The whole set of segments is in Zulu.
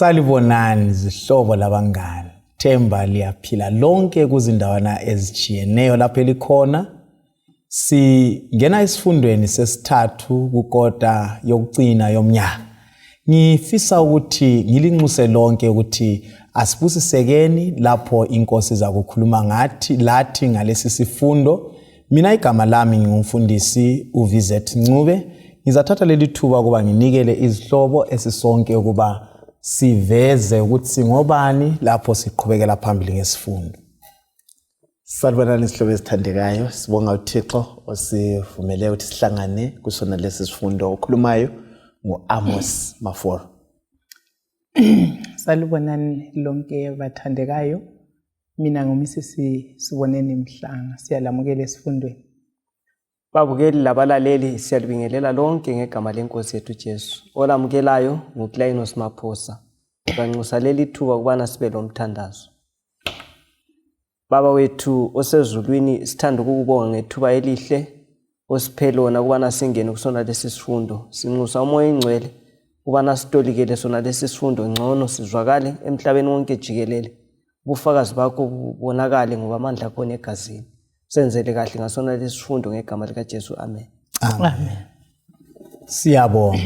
Salibonani zihlobo labangani. Themba liyaphila lonke kuzindawana ezijiyeneyo lapho elikhona. Singena isifundweni sesithathu kukota yokugcina yomnyaka. Ngifisa ukuthi ngilinxuse lonke ukuthi asibusisekeni lapho inkosi zakukhuluma lathi ngalesi sifundo. Mina igama lami ngingumfundisi uVizet Ncube. Ngizathatha leli thuba kuba nginikele izihlobo esisonke ukuba siveze ukuthi singobani lapho siqhubekela phambili ngesifundo. Salibonani isihlobo esithandekayo, sibonga uThixo osivumele ukuthi sihlangane kusona lesi sifundo okhulumayo ngoAmos Maforo. Salibonani lonke bathandekayo. Mina nguMsisi Siboneni Mhlanga, siyalamukela esifundweni. Babukeli labalaleli siyalibingelela lonke ngegama lenkosi yethu Jesu. Olamukelayo nguKlainos Maphosa. Banxusa leli thuba kubana sibe lomthandazo. Baba wethu osezulwini sithanda ukukubonga ngethuba elihle osiphe lona kubana singene kusona lesi sifundo. Sinxusa umoya ingcwele kubana sitolikele sona lesi sifundo ngcono sizwakale emhlabeni wonke jikelele. Ubufakazi bakho bubonakale ngoba amandla akho negazini. Senzele kahle ngasona lesi sifundo ngegama lika Jesu. Amen. Amen. Siyabonga.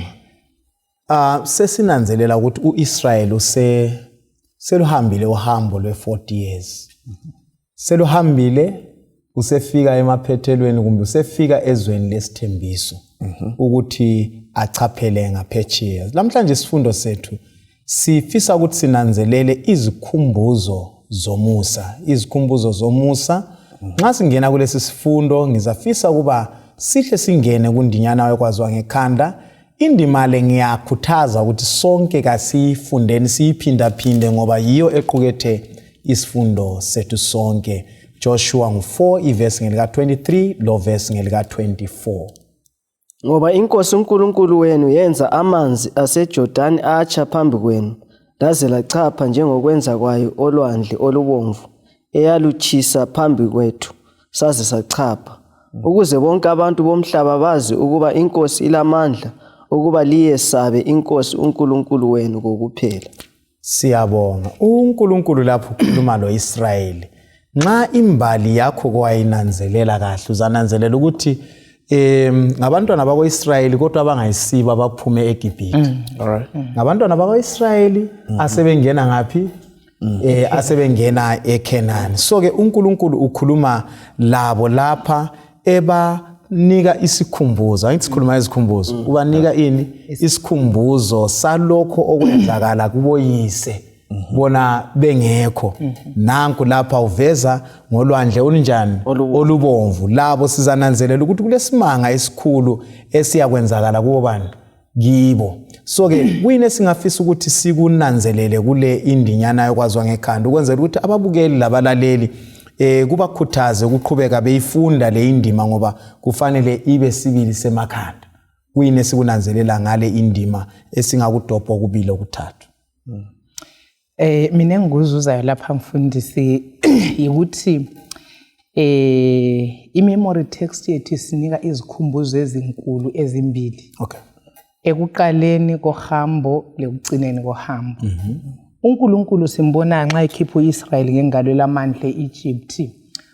Sesinanzelela ukuthi uIsrael seluhambile uhambo lwe40 years. Seluhambile usefika emaphethelweni kumbe usefika ezweni lesithembiso ukuthi achaphele ngaphetsheya. Namhlanje isifundo sethu sifisa ukuthi sinanzelele izikhumbuzo zomusa, izikhumbuzo zomusa. Nxa singena kulesi sifundo ngizafisa ukuba sihle singene kundinyana yokwaziwa ngekhanda. Indima le ngiyakhuthaza ukuthi sonke kasifundeni siyiphinda ngoba yiyo equkethe isifundo sethu sonke. Joshua 4 ivesi ngelika 23 lo vesi ngelika 24. Ngoba inkosi uNkulunkulu wenu yenza amanzi aseJordani atsha phambi kwenu, laze lachapha njengokwenza kwayo olwandle olubomvu eyalutshisa phambi kwethu saze sachapha, ukuze bonke abantu bomhlaba bazi ukuba inkosi ilamandla ukuba liyesabe inkosi uNkulunkulu wenu kokuphela. Siyabonga. uNkulunkulu lapho ukhuluma loIsrayeli, nxa imbali yakho kwayinanzelela kahle uzananzelela ukuthi ngabantwana bakwaIsrayeli kodwa abangayisiba abaphume eGibhithe. Ngabantwana bakwaIsrayeli asebengena ngaphi? Asebengena eKhenani. So ke uNkulunkulu ukhuluma labo lapha ebanika isikhumbuzo. Angithi sikhuluma izikhumbuzo. Ubanika ini? Isikhumbuzo salokho okwenzakala kuboyise bona bengekho. Nanku lapha uveza ngolwandle olunjani? Olubomvu. Labo sizananzelela ukuthi kulesimanga esikhulu esiyakwenzakala kubo bani? Kibo. So ke kuyini singafisa ukuthi sikunanzelele kule indinyana yokwaziwa ngekhanda ukwenzela ukuthi ababukeli labalaleli kubakhuthaze ukuqhubeka beyifunda le indima ngoba kufanele ibe sibili semakhanda. Kuyini sikunanzelela ngale indima esingakudopha kubili okuthathu. Mina engizuzayo lapha mfundisi ukuthi i-memory text yethu isinika izikhumbuzo ezinkulu ezimbili. Okay. Ekuqaleni kohambo lekugcineni kohambo. uNkulunkulu simbona nxa ekhipha uIsrael ngengalo lamandla eEgypt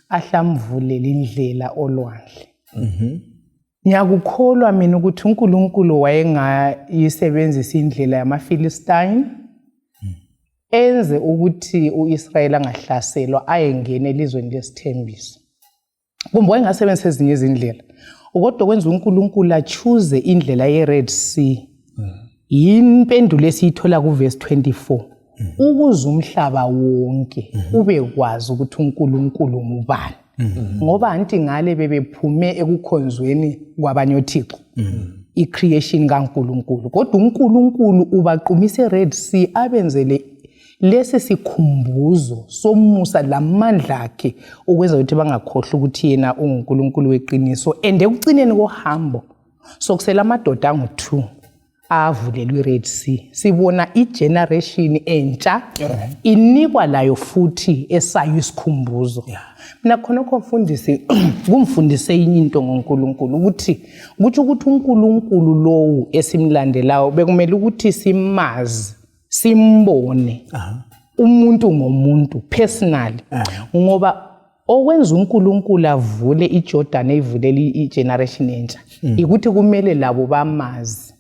ahlamvulela indlela olwandle. Ngiyakukholwa mina ukuthi uNkulunkulu wayengayisebenzisa indlela yamaFilistine enze ukuthi uIsrael angahlaselwa ayengene elizweni lesithembiso. Kumbe wayengasebenzisa ezinye izindlela. Kodwa kwenza uNkulunkulu achoose indlela yeRed Sea. Impendulo esiyithola kuverse 24. Ukuze umhlaba wonke ube kwazi ukuthi uNkulunkulu ngubani. Ngoba anti ngale bebephume ekukhonzweni kwabanye oThixo. I-creation kaNkulunkulu. Kodwa uNkulunkulu ubaqumisa eRed Sea abenzele lesi sikhumbuzo somusa lamandla akhe ukwenza ukuthi bangakhohlwa ukuthi yena uNkulunkulu weqiniso. And ekucineni kohambo sokusela amadoda angu2 avulelwe iRed Sea. Sibona igeneration entsha inikwa layo futhi esayo isikhumbuzo. Mina khonokho mfundisi kumfundise into ngoNkulunkulu ukuthi uNkulunkulu lowo esimlandelayo bekumele ukuthi simazi simbone umuntu ngomuntu personally ngoba okwenza uNkulunkulu avule iJordan eyivulele igeneration entsha ukuthi kumele labo bamazi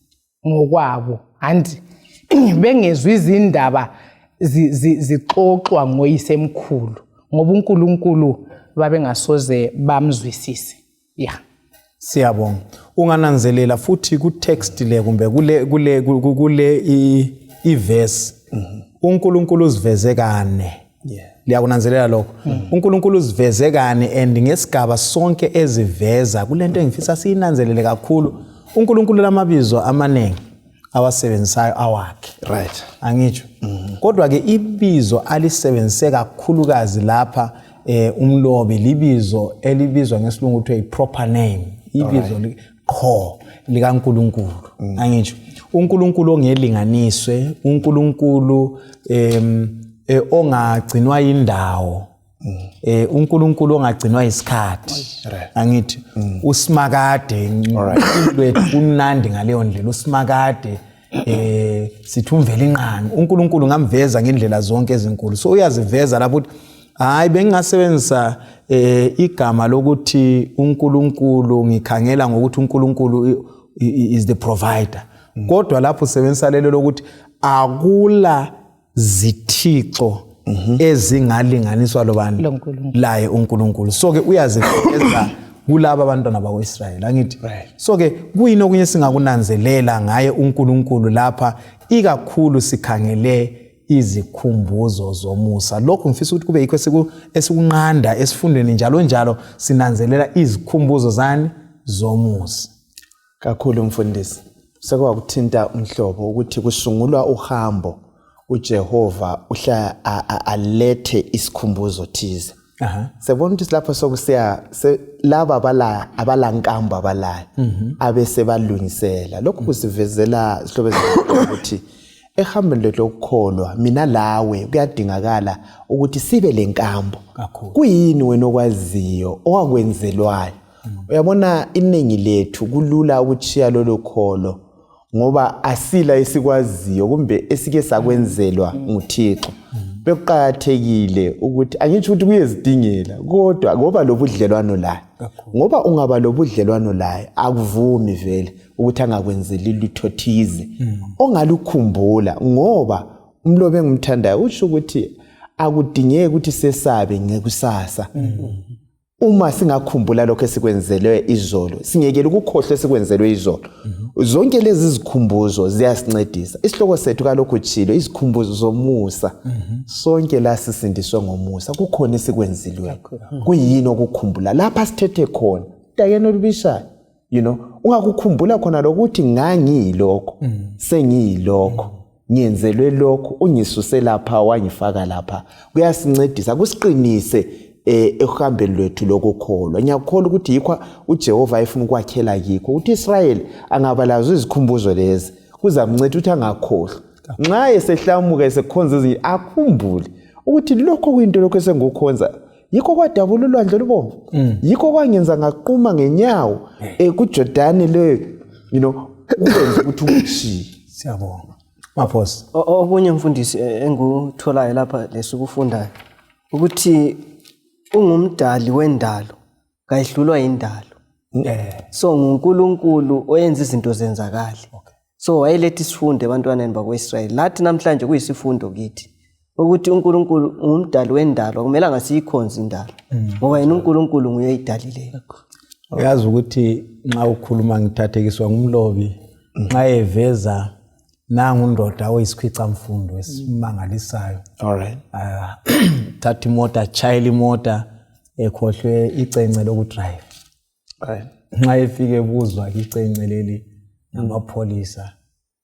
ngokwabo and bengezwe izindaba zixoxwa ngoyisemkhulu ngoba uNkulunkulu babengasoze bamzwisise Siyabonga. Ungananzelela futhi ku text le kumbe kule iverse uNkulunkulu uziveze kane. Liyakunanzelela lokho. uNkulunkulu uziveze kane and ngesigaba sonke eziveza kulento engifisa siyinanzelele kakhulu. uNkulunkulu lamabizo amanengi awasebenzisayo awakhe. Right. Angitsho. Kodwa ke ibizo alisebenzise kakhulukazi lapha umlobi libizo elibizwa ngesilungu kuthiwa iproper name. Ibizo qho likaNkulunkulu. Angitsho. uNkulunkulu ongelinganiswe, uNkulunkulu ongagcinwa indawo. uNkulunkulu ongagcinwa isikhathi. Angithi usimakade impilo kumnandi ngaleyo ndlela usimakade sithi umvela inqangi. uNkulunkulu ngamveza ngendlela zonke ezinkulu. So uyaziveza lapho ukuthi hayi bengingasebenzisa igama lokuthi uNkulunkulu ngikhangela ngokuthi uNkulunkulu is the provider. Kodwa lapho usebenzisa lelo lokuthi akula zithixo ezingalinganiswa lobani laye uNkulunkulu. So ke uyaziveza kulabo abantwana bakwaIsrayeli. Angithi so ke kuyini okunye singakunanzelela ngaye uNkulunkulu lapha ikakhulu sikhangele izikhumbuzo zomusa. Lokho ngifisa ukuthi kube yikho esikunqanda esifundweni njalo sinanzelela izikhumbuzo zani zomusa. Kakhulu mfundisi. Sekwakuthinta umhlobo ukuthi kusungulwa uhambo uJehova uhla alethe isikhumbuzo thize. Sebona ukuthi lapho sokusiya laba abalankamba abalayo abese balungisela. Lokho kusivezela sihlobo ukuthi ehambeni lokukholwa mina lawe kuyadingakala ukuthi sibe lenkambo. Kuyini wena okwaziyo owakwenzelwayo? Uyabona iningi lethu kulula ukuchiya lolokholo ngoba asila esikwaziyo kumbe esike sakwenzelwa nguThixo. Bekuqhakathekile ukuthi angithi ukuthi kuyezidingela kodwa ngoba lobudlelwano la. Ngoba ungaba lobudlelwano la akuvumi vele ukuthi angakwenzeli lutho thize ongalukhumbula ngoba umlobi engimthandayo usho ukuthi akudingeki ukuthi sesabe ngekusasa. Uma singakhumbula lokho esikwenzelwe izolo singekele ukukhohlwa esikwenzelwe izolo. Zonke lezi zikhumbuzo ziyasincedisa. Isihloko sethu kalokho chilo izikhumbuzo zomusa. Sonke la sisindiswe ngomusa kukhona esikwenzelwe. Kuyini okukhumbula lapha sithethe khona. Dayena olubishayo ungakukhumbula khona lokuthi ngangiyilokho sengiyilokho ngiyenzelwe lokho ungisuse lapha wangifaka lapha. Kuyasincedisa kusiqinise ehambeni lwethu lokukholwa. Ngiyakholwa ukuthi yikho uJehova ayefuna ukwakhela kikho ukuthi Israyeli angabalazo izikhumbuzo lezi kuzamnceda ukuthi angakhohlwa. Nxa esehlamuka esekhonza izinto akhumbule ukuthi lokho kuyinto lokho esengokhonza yikho kwadabula ulwandle lubomvu. Yikho kwangenza ngaquma ngenyawo kuJordan leyo ukwenza ukuthi ukushiye. Siyabonga. Maphosi. Okunye mfundisi engikutholayo lapha lesikufundayo ukuthi ungumdali wendalo kayihlulwa indalo. So nguNkulunkulu oyenza izinto zenzakala. So wayelethe isifundo ebantwaneni bakwaIsrayeli. Lathi namhlanje kuyisifundo kithi ukuthi uNkulunkulu ngumdali wendalo kumele angasiyikhonza indalo ngoba yena uNkulunkulu nguye oyidalileyo. Uyazi ukuthi nxa ukhuluma ngithathekiswa ngumlobi nxa eveza nangu ndoda oyisikhwica mfundo esimangalisayo. Alright. Thatha imoto child imoto ekhohlwe icence lokudrive. Right. Nxa efike ebuzwa icence leli namapholisa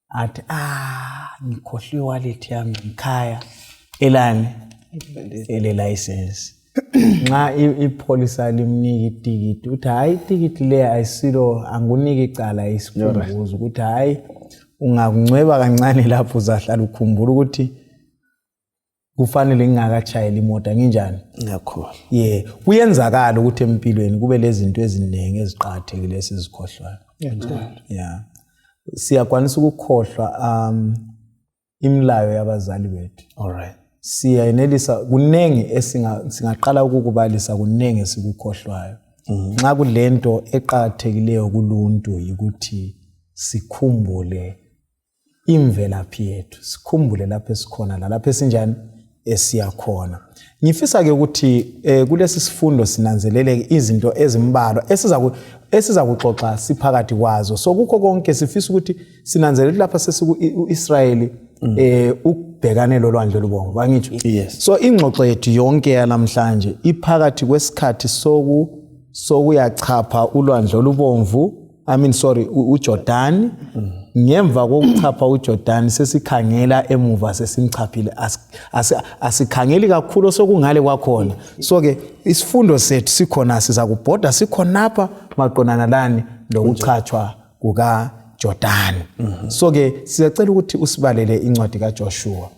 athi ngikhohlwe wallet yami ngikhaya elani ele license. Nxa ipholisa limnika itikiti uthi hayi itikiti le ayisilo angunike icala isikhumbuzo ukuthi hayi ungakuncweba kancane lapho uzahlala ukhumbula ukuthi kufanele ngingakachayela imoto nginjani. Ngiyakholwa. Kuyenzakala ukuthi empilweni kube lezi zinto eziningi eziqhakathekile esizikhohlwayo. Siyakwanisa ukukhohlwa imlayo yabazali bethu. Alright. Siyayenelisa kunengi singaqala ukukubalisa kunengi esikukhohlwayo. Nxa kulento eqhakathekileyo kuluntu ukuthi sikhumbule imvelaphi yethu, sikhumbule lapho esikhona lapho esinjani esiyakhona. Ngifisa ke ukuthi kulesi sifundo sinanzeleleke izinto ezimbalwa esiza kuxoxa siphakathi kwazo. So kukho konke sifisa ukuthi sinanzelele lapha sesiku-Israyeli ukubhekane lolwandle olubomvu, angitsho. Yes. So ingxoxo yethu yonke yanamhlanje iphakathi kwesikhathi sokuyachapha ulwandle olubomvu, uJordan. Ngemva kokuchapha uJordan sesikhangela emuva sesimchaphile, asikhangeli kakhulu sokungale kwakhona. So ke isifundo sethu sikhona, siza kubhoda sikhonapha maqonana lani lokuchachwa kuka Jordan. So ke siyacela ukuthi usibalele incwadi kaJoshua.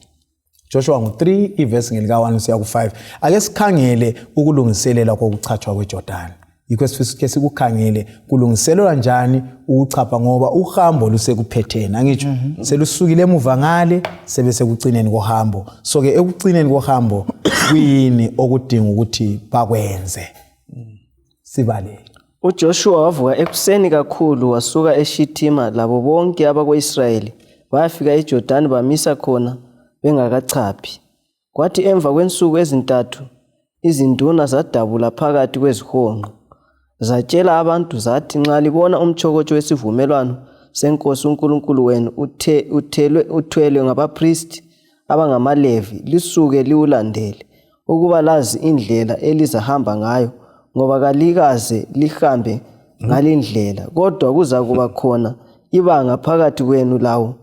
Joshua 3 iverse ngelika 1 siya ku 5. Ake sikhangele ukulungiselela kokuchachwa kweJordan. Yikho sifike sikukhangele kulungiselwa njani ukuchapha ngoba uhambo lusekuphetheni, angitsho. Selusukile emuva ngale sebese kucineni kohambo. So ke ekucineni kohambo kuyini okudinga ukuthi bakwenze. Sibalele. UJoshua wavuka ekuseni kakhulu wasuka eShithima labo bonke abako-Israyeli bafika eJordan bamisa khona bengakachaphi. Kwathi emva kwensuku ezintathu izinduna zadabula phakathi kwezihonqo. Zatshela abantu zathi, nxa libona umtshokotsho wesivumelwano senkosi uNkulunkulu wenu uthwelwe ngabapristi abangamaLevi, lisuke liwulandele ukuba lazi indlela elizahamba ngayo, ngoba kalikaze lihambe ngalindlela, kodwa kuza kuba khona ibanga phakathi kwenu lawo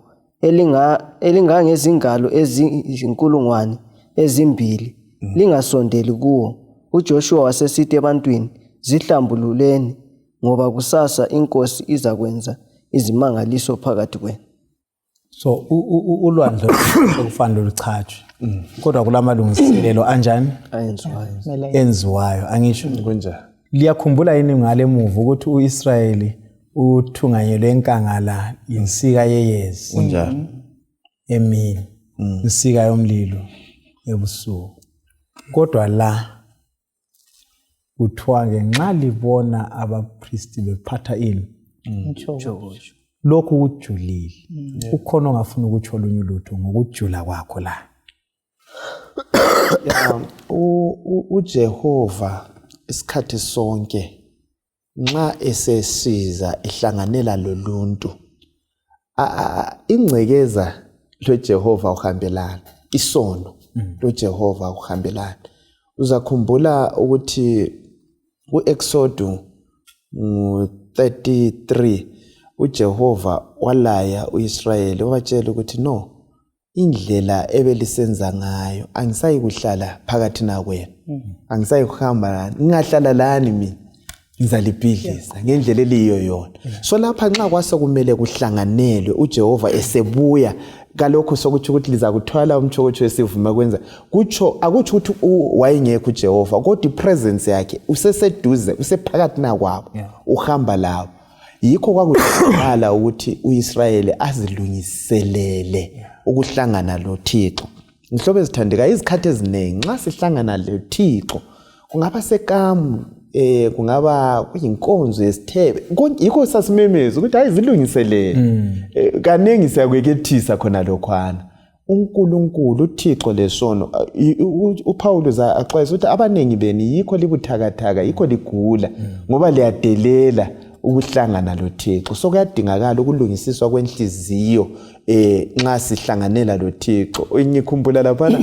elingangezingalo ezinkulungwane ezimbili, lingasondeli kuwo. UJoshua wasesithi ebantwini, zihlambululeni ngoba kusasa inkosi izakwenza izimangaliso phakathi kwenu. So ulwandle okufanele luchachwe. Kodwa kulamalungiselelo anjani enziwayo, angisho Kunjani? Liyakhumbula yini ngale emuva ukuthi uIsrayeli uthunganyelwe enkangala insika yeyezi. Kunjani? Emini insika yomlilo ebusuku. Kodwa la kuthiwa ngenxa libona abapristi bephatha ini Umtshokotsho. lokhu kujulile. Ukhona ongafuna ukutsho olunye ulutho ngokujula kwakho la. uJehova isikhathi sonke nxa esesiza ehlanganela loluntu, ingcekeza loJehova uhambelana, isono loJehova uhambelana. Uzakhumbula ukuthi uExodus 33 uJehova walaya uIsrayeli wabatshela ukuthi no, indlela ebelisenza ngayo angisayi kuhlala phakathi nakwenu, angisayi kuhamba, ngingahlala lani mina, ngizalibhidliza ngendlela eliyo yona. So lapha nxa kwase kumele kuhlanganelwe uJehova esebuya kalokho sokuthi ukuthi liza kuthwala umtshokotsho wesivume kwenza, kutsho akutsho ukuthi wayengekho uJehova, kodwa ipresence yakhe useseduze, usephakathi nakwabo, uhamba lawo. Yikho kwakudala ukuthi uIsrayeli azilungiselele ukuhlangana loThixo. Ngihlobo ezithandeka izikhathi eziningi nxa sihlangana loThixo, kungaba sekamu, kungaba kuyinkonzo yesithebe, yikho sasimemeza ukuthi hayi zilungiselele. Kanengi siyakwekethisa khona lokhwana. uNkulunkulu uThixo lesono uPaulus axwayisa ukuthi abanengi beni yikho libuthakathaka, yikho ligula ngoba liyadelela ukuhlangana loThixo. So kuyadingakala ukulungisiswa kwenhliziyo nxa sihlanganela loThixo. Ngikhumbula lapha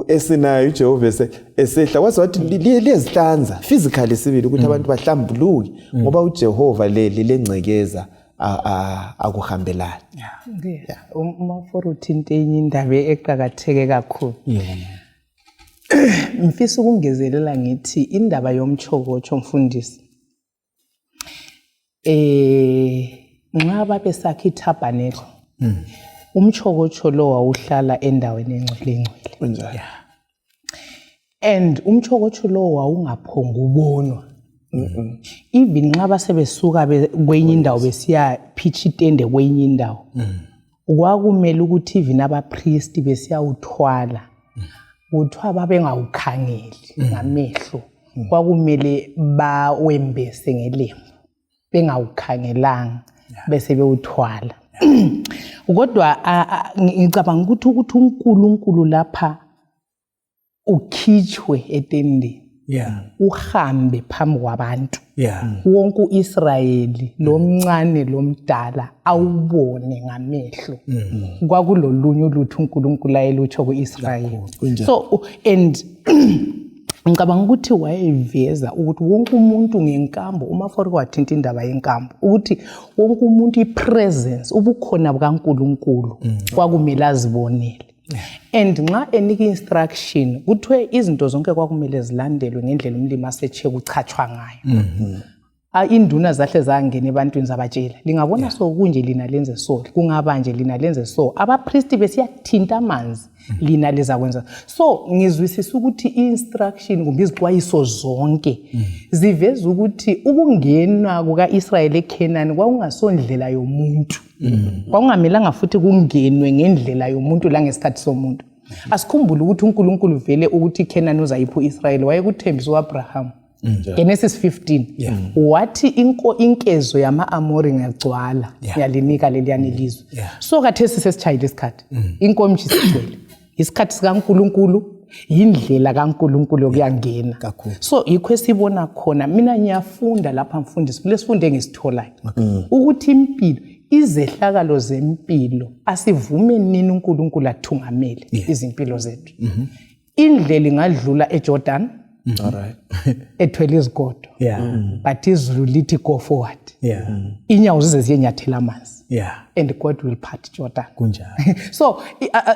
esinayo uJehova esehla wathi liyezihlanza physically sibili ukuthi abantu bahlambuluke ngoba uJehova lengcekeza akuhambelani. Uma for uthinte enye indaba eqhakatheke kakhulu. Mfisa ukungezelela ngithi indaba yomtshokotsho mfundisi. Nxa babe sakhe iTabernacle. Umtshokotsho lo wawuhlala endaweni engcwele. And umtshokotsho lo wawungaphonga ubonwa. Even nxa basebesuka kwenye indawo besiya pitch itende kwenye indawo. kwakumele ukuthi even abapriest besiyawuthwala uthiwa babengawukhangeli ngamehlo kwakumele bawembese ngelembu bengawukhangelanga bese bewuthwala kodwa ngicabanga ukuthi uNkulunkulu lapha ukhitshwe etendeni uhambe phambi kwabantu wonke uIsrayeli lomncane lomdala awubone ngamehlo kwakulolunye ulutho uNkulunkulu ayelutsho kuIsrayeli so and ngicabanga ukuthi wayeveza ukuthi wonke umuntu ngenkambo uma for kwathinta indaba yenkambo ukuthi wonke umuntu ipresence ubukhona bukaNkulunkulu kwakumele azibonele and nxa enika instruction kuthiwe izinto zonke kwakumele zilandelwe ngendlela umlimi asetshe kuchachwa ngayo induna zahle zangena ebantwini zabatshela lingabona so kunje lina lenze so kungabanje lina lenze so abapriest besiyathinta amanzi lina leza kwenza so ngizwisisa ukuthi instruction kumbe izixwayiso zonke ziveza ukuthi ukungena kukaIsrayeli eKhanani kwakungasondlela yomuntu kwakungamelanga futhi kungenwe ngendlela yomuntu la ngesikhathi somuntu asikhumbule ukuthi uNkulunkulu vele ukuthi iKhanani uzayipho uIsrayeli wayekuthembisa uAbraham Genesis 15 wathi inkezo yama-Amori ngagcwala yalinika leliyani ilizwe so khathesi sesitshayile isikhathi inkomshi sigcwele isikhathi sikaNkulunkulu indlela kaNkulunkulu yokuyangena so yikho esibona khona mina ngiyafunda lapha mfundisi kulesifunde ngisitholayo ukuthi impilo izehlakalo zempilo asivume nini uNkulunkulu athungamele izimpilo zethu indlela ingadlula eJordan ethwele izigodo but izulu lithi go forward inyawo zize ziyenyathela amanzi and God will part Jordan kunjalo so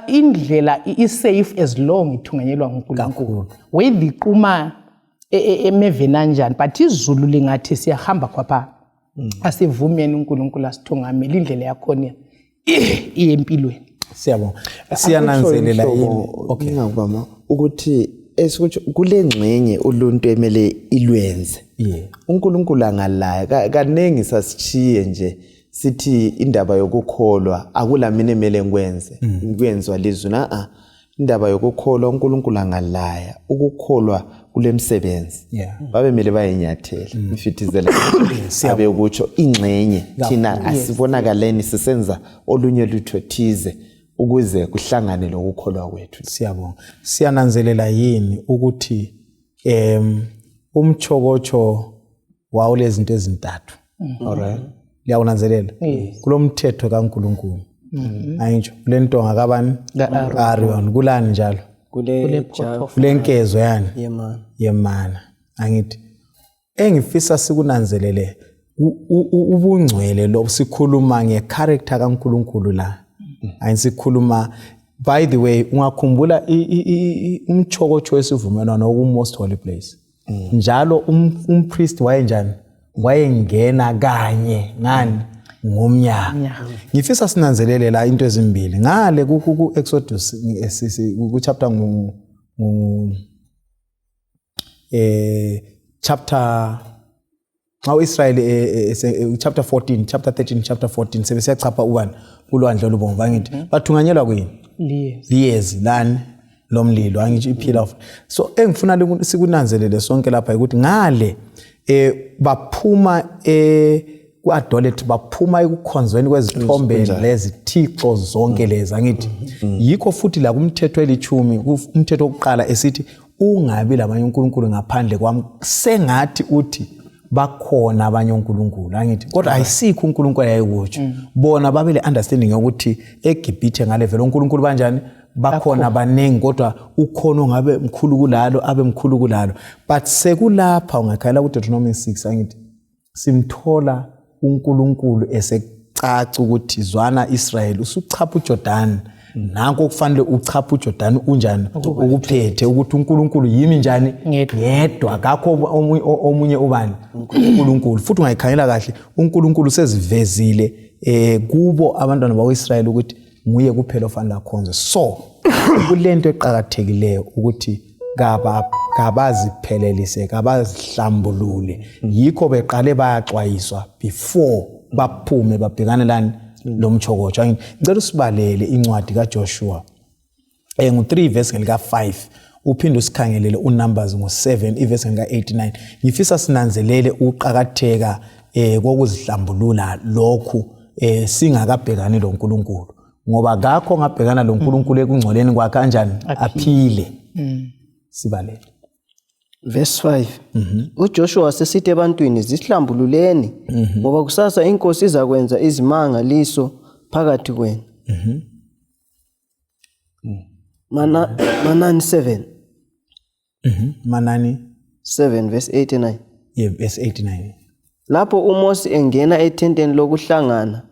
indlela is-safe as long ithunganyelwa nguNkulunkulu whether iquma emevenanjani but izulu lingathi siyahamba khapha asivumeni uNkulunkulu asithungamele indlela yakhona iyempilweni siyabonga siyananzelela yini ngingakubama ukuthi esikuthi kulengxenye uluntu emele ilwenze uNkulunkulu angalaya kanengi sasichiye nje sithi indaba yokukholwa akulamini emele ngikwenze ngikwenziwa lizwi indaba yokukholwa uNkulunkulu angalaya ukukholwa kulemsebenzi babemele bayenyathela ifitizela siyabe ukutsho ingxenye thina asibonakaleni sisenza olunye lutho thize ukuze kuhlangane lokukholwa kwethu siyabonga siyananzelela yini ukuthi umchokocho wawo lezinto ezintathu alright liyawunanzelela kulomthetho kaNkulunkulu ayinjo kulentonga kabani Aaron kulani njalo kulenkezo yani yemana angithi engifisa sikunanzelele ubungcwele lo sikhuluma ngecharacter kaNkulunkulu la ayisikhuluma by the way ungakhumbula umchokocho wesivumelwano ku most holy place njalo umpriest wayenjani wayengena kanye ngani ngomnyaka ngifisa sinanzelele la into ezimbili ngale ku Exodus ku chapter chapter Now Israel chapter 14 chapter 13 chapter 14 sebesiyachapha ubani ulwandle olubomvu angithi bathunganyelwa kuyini liyezi lani lomlilo angithi iphila of so engifuna sikunanzelele sonke lapha ukuthi ngale baphuma ku-adolete baphuma ekukhonzweni kwezithombe lezithixo zonke lezi angithi yikho futhi la kumthetho elithumi umthetho wokuqala esithi ungabi labanye uNkulunkulu ngaphandle kwami sengathi uthi bakhona abanye uNkulunkulu angithi kodwa ayisikho uNkulunkulu ayekutsho bona babele understanding ukuthi eGibhithe ngale vele uNkulunkulu kanjani bakhona abanengi kodwa ukhona ongabe mkhulu kulalo abe mkhulu kulalo but sekulapha ungakhala ku Deuteronomy 6 angithi simthola uNkulunkulu esecaca ukuthi zwana Israel usuchapha uJordan nanko kufanele uchapha uJordan unjani ukuphethe ukuthi uNkulunkulu yimi njani yedwa akakho omunye ubani uNkulunkulu futhi ungayikhangela kahle uNkulunkulu sezivezile kubo abantwana bakwaIsrael ukuthi nguye kuphela ofanele akhonze so kulento eqhakathekileyo ukuthi kabaziphelelise kabazihlambulule yikho beqale bayaxwayiswa before baphume babhekane lani lomchokojo. Ngicela usibalele incwadi kaJoshua ngu3 verse ngelika 5 uphinde usikhangelele uNumbers ngo7 iverse ngelika 89. Ngifisa sinanzelele uqhakatheka kokuzihlambulula lokhu singakabhekani loNkulunkulu, ngoba kakho ngabhekana loNkulunkulu ekungcoleni kwakhe kanjani aphile. Sibalele verse 5. uJoshua sesithi ebantwini, zihlambululeni ngoba kusasa inkosi izakwenza izimangaliso phakathi kwenu. Manani 7. Manani 7 verse 89. verse 89. Lapho uMose engena ethenteni lokuhlangana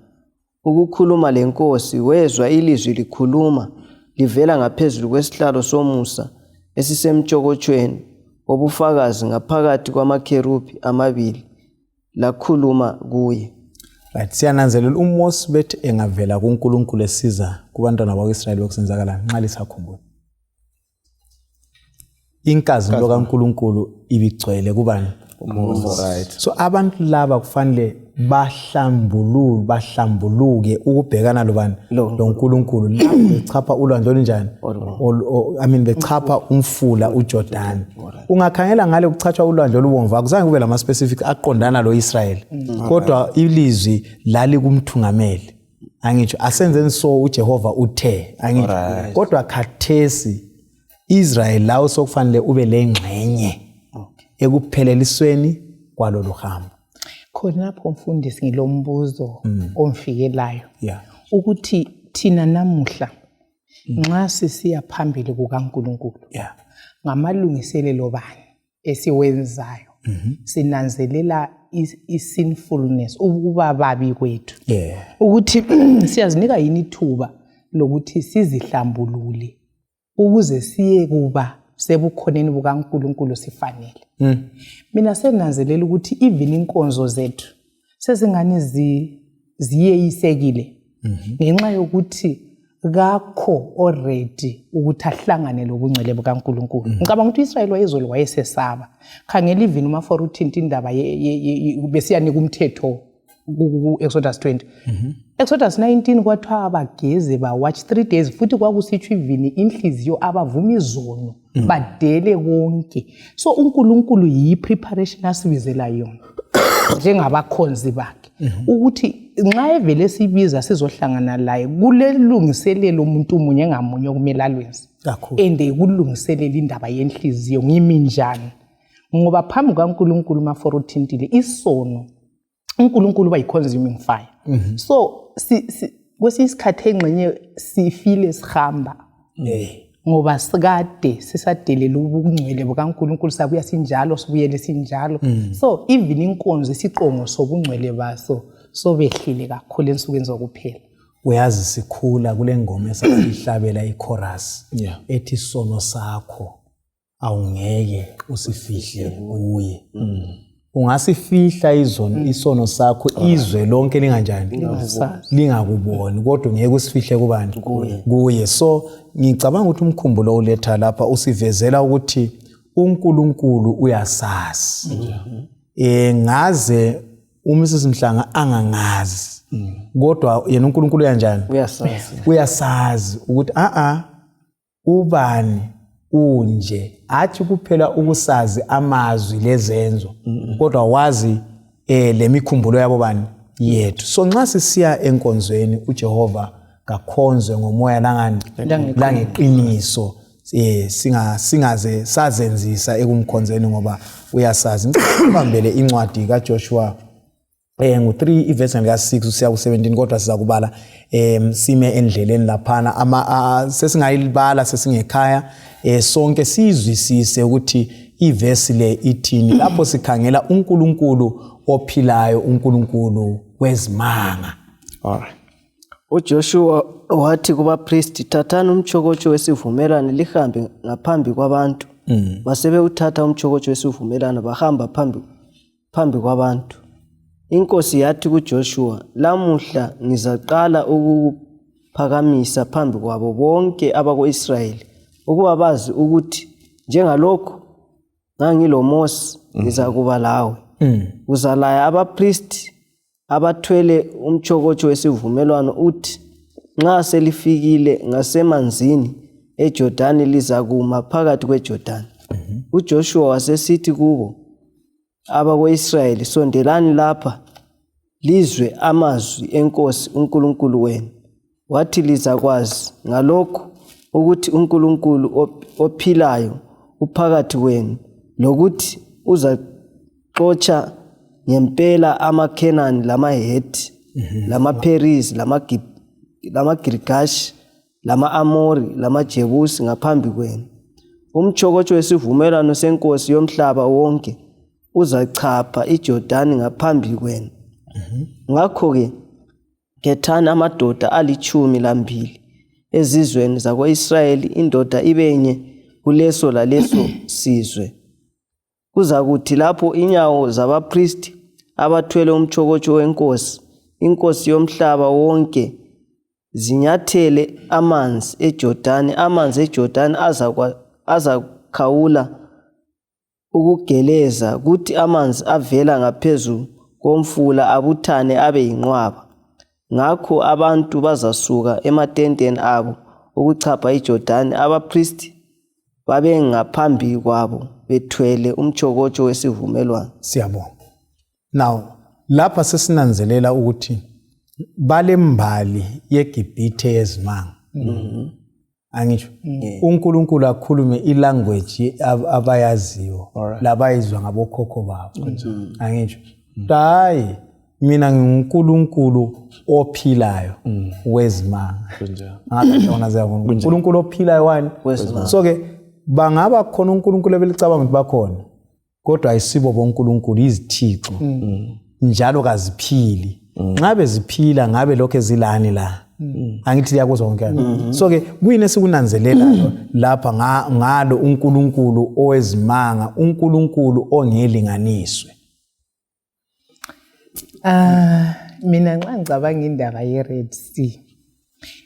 ukukhuluma lenkosi, wezwa ilizwi likhuluma livela ngaphezulu kwesihlalo somusa esisemtshokotshweni obufakazi ngaphakathi kwamakherubhi amabili, lakhuluma kuye. Right, siyananzelela uMose bethi engavela kuNkulunkulu esiza kubantwana bakwaIsrayeli bekusenzakala nxa lisakhumbula. Inkazimulo kaNkulunkulu ibigcwele kubani? Right. So abantu laba kufanele bahlambuluke ukubhekana lobani loNkulunkulu lapho bechapha ulwandle olunjani, bechapha umfula uJordan. Ungakhangela ngale kuchathwa ulwandle olubomvu akuzange kube lama specific aqondana loIsrael, kodwa ilizwi lali kumthungameli. Angitsho asenzeni so uJehova uthe, angitsho kodwa khathesi Israel lawo sokufanele ube lengxenye ekuphelelisweni kwalolu hambo. Khona lapho mfundisi ngilombuzo omfikelayo ukuthi thina namuhla nxa sisiya phambili kukaNkulunkulu ngamalungiselelo bani esiwenzayo, sinanzelela i-sinfulness, ukuba babi kwethu, ukuthi siyazinika yini ithuba lokuthi sizihlambulule ukuze siye kuba sebukhoneni bukaNkulunkulu sifanele. Mina senanzelela ukuthi even inkonzo zethu sezingani ziyeyisekile ngenxa yokuthi kakho already ukuthi ahlangane lobungcwele bukaNkulunkulu. Ngicabanga ukuthi uIsrael wayezolo wayesesaba. Khangela even uma for uthinta indaba besiyanika umthetho ku-Exodus 20. Exodus 19 kwathiwa abageze watch 3 days, futhi kwakusitsho even inhliziyo abavuma izono badele konke. So uNkulunkulu yi-preparation asibizela yona njengabakhonzi bakhe ukuthi nxa evele sibiza sizohlangana laye kulelungiselelo umuntu munye ngamunye okumele alwenze, and kulungiselela indaba yenhliziyo ngimi njani, ngoba phambi kaNkulunkulu uma for uthintile isono uNkulunkulu bayi-consuming fire. So kwesisikhathi engxenye sifile sihamba ngoba sikade sisadelela ubungcwele bukaNkulunkulu, sabuya sinjalo sibuyele sinjalo. So even inkonzo isiqongo sobungcwele baso sobehlile kakhulu ensukwini zokuphela. Uyazi sikhula kule ngoma esasihlabela ichorus ethi sono sakho awungeke usifihle kuye. Ungasifihla isono sakho izwe lonke linganjani, lingakuboni, kodwa ngeke usifihle kubani? Kuye. So ngicabanga ukuthi umkhumbulo oletha lapha usivezela ukuthi uNkulunkulu uyasazi. Ngaze uMrs Mhlanga angangazi, kodwa yena uNkulunkulu uyanjani? Uyasazi ukuthi ubani unje, athi kuphela ukusazi amazwi lezenzo, kodwa wazi lemikhumbulo yabo bani yethu. So nxa sisiya enkonzweni uJehova kakhonzwe ngomoya langeqiniso, singaze sazenzisa ekumkhonzeni ngoba uyasazi. Ngibambele incwadi kaJoshua ngu3 iverse lika 6 usiya ku17, kodwa siza kubala sime endleleni laphana sesingayibala sesingekhaya sonke sizwisise ukuthi iverse le ithini lapho sikhangela uNkulunkulu ophilayo, uNkulunkulu wezimanga. Alright. uJoshua wathi kubapristi, thathani umchokotsho wesivumelwano lihambe ngaphambi kwabantu. Basebewuthatha umchokotsho wesivumelwano bahamba phambi kwabantu. Inkosi yathi kuJoshua, lamuhla ngizaqala ukuphakamisa phambi kwabo bonke abako-Israyeli ukuba bazi ukuthi njengalokho ngangiloMose ngizakuba lawe. Uzalaya abapristi abathwele umchokocho wesivumelwano uthi nxa selifikile ngasemanzini eJordani liza kuma phakathi kweJordani. UJoshua wasesithi kubo abako-Israyeli, sondelani lapha lizwe amazwi enkosi uNkulunkulu wenu. Wathi lizakwazi ngalokho ukuthi uNkulunkulu ophilayo uphakathi kwenu, lokuthi uzaxotsha ngempela amaKhenani lamaHethi lamaPherizi lamaGirigashi lama-Amori lamaJebusi ngaphambi kwenu. Umchokocho wesivumelwano senkosi yomhlaba wonke uzachapha iJordani ngaphambi kwenu. Ngakho-ke khethani amadoda 12 ezizweni zako-Israyeli, indoda ibenye kuleso laleso sizwe. Kuzakuthi lapho inyawo zabapristi abathwele umchokocho wenkosi, inkosi yomhlaba wonke, zinyathele amanzi eJordani, amanzi eJordani azakhawula ukugeleza, kuthi amanzi avela ngaphezu komfula abuthane abe yinqwaba. Ngakho abantu bazasuka ematenteni abo ukuchapha iJordani, abapristi babe ngaphambi kwabo bethwele umchokocho wesivumelwano. Siyabonga. Now lapha sesinanzelela ukuthi bale mbali yeGibhithe yezimanga. Angisho uNkulunkulu akhulume ilanguage abayaziyo labayizwa ngabokhokho babo. Angisho hayi mina ngiNkulunkulu ophilayo wezimanga. Ngathi ona ziyabona uNkulunkulu ophilayo wani wezimanga. So ke bangaba khona uNkulunkulu ebelicabanga ukuthi bakhona, kodwa ayisibo boNkulunkulu, izithixo njalo kaziphili. Ngabe ziphila ngabe lokho ezilani la. Angithi liyakuzwa konke. So ke kuyini esikunanzelelayo lapha ngalo uNkulunkulu owezimanga, uNkulunkulu ongelinganiswe? Mina nxa ngicabanga indaba yeRed Sea,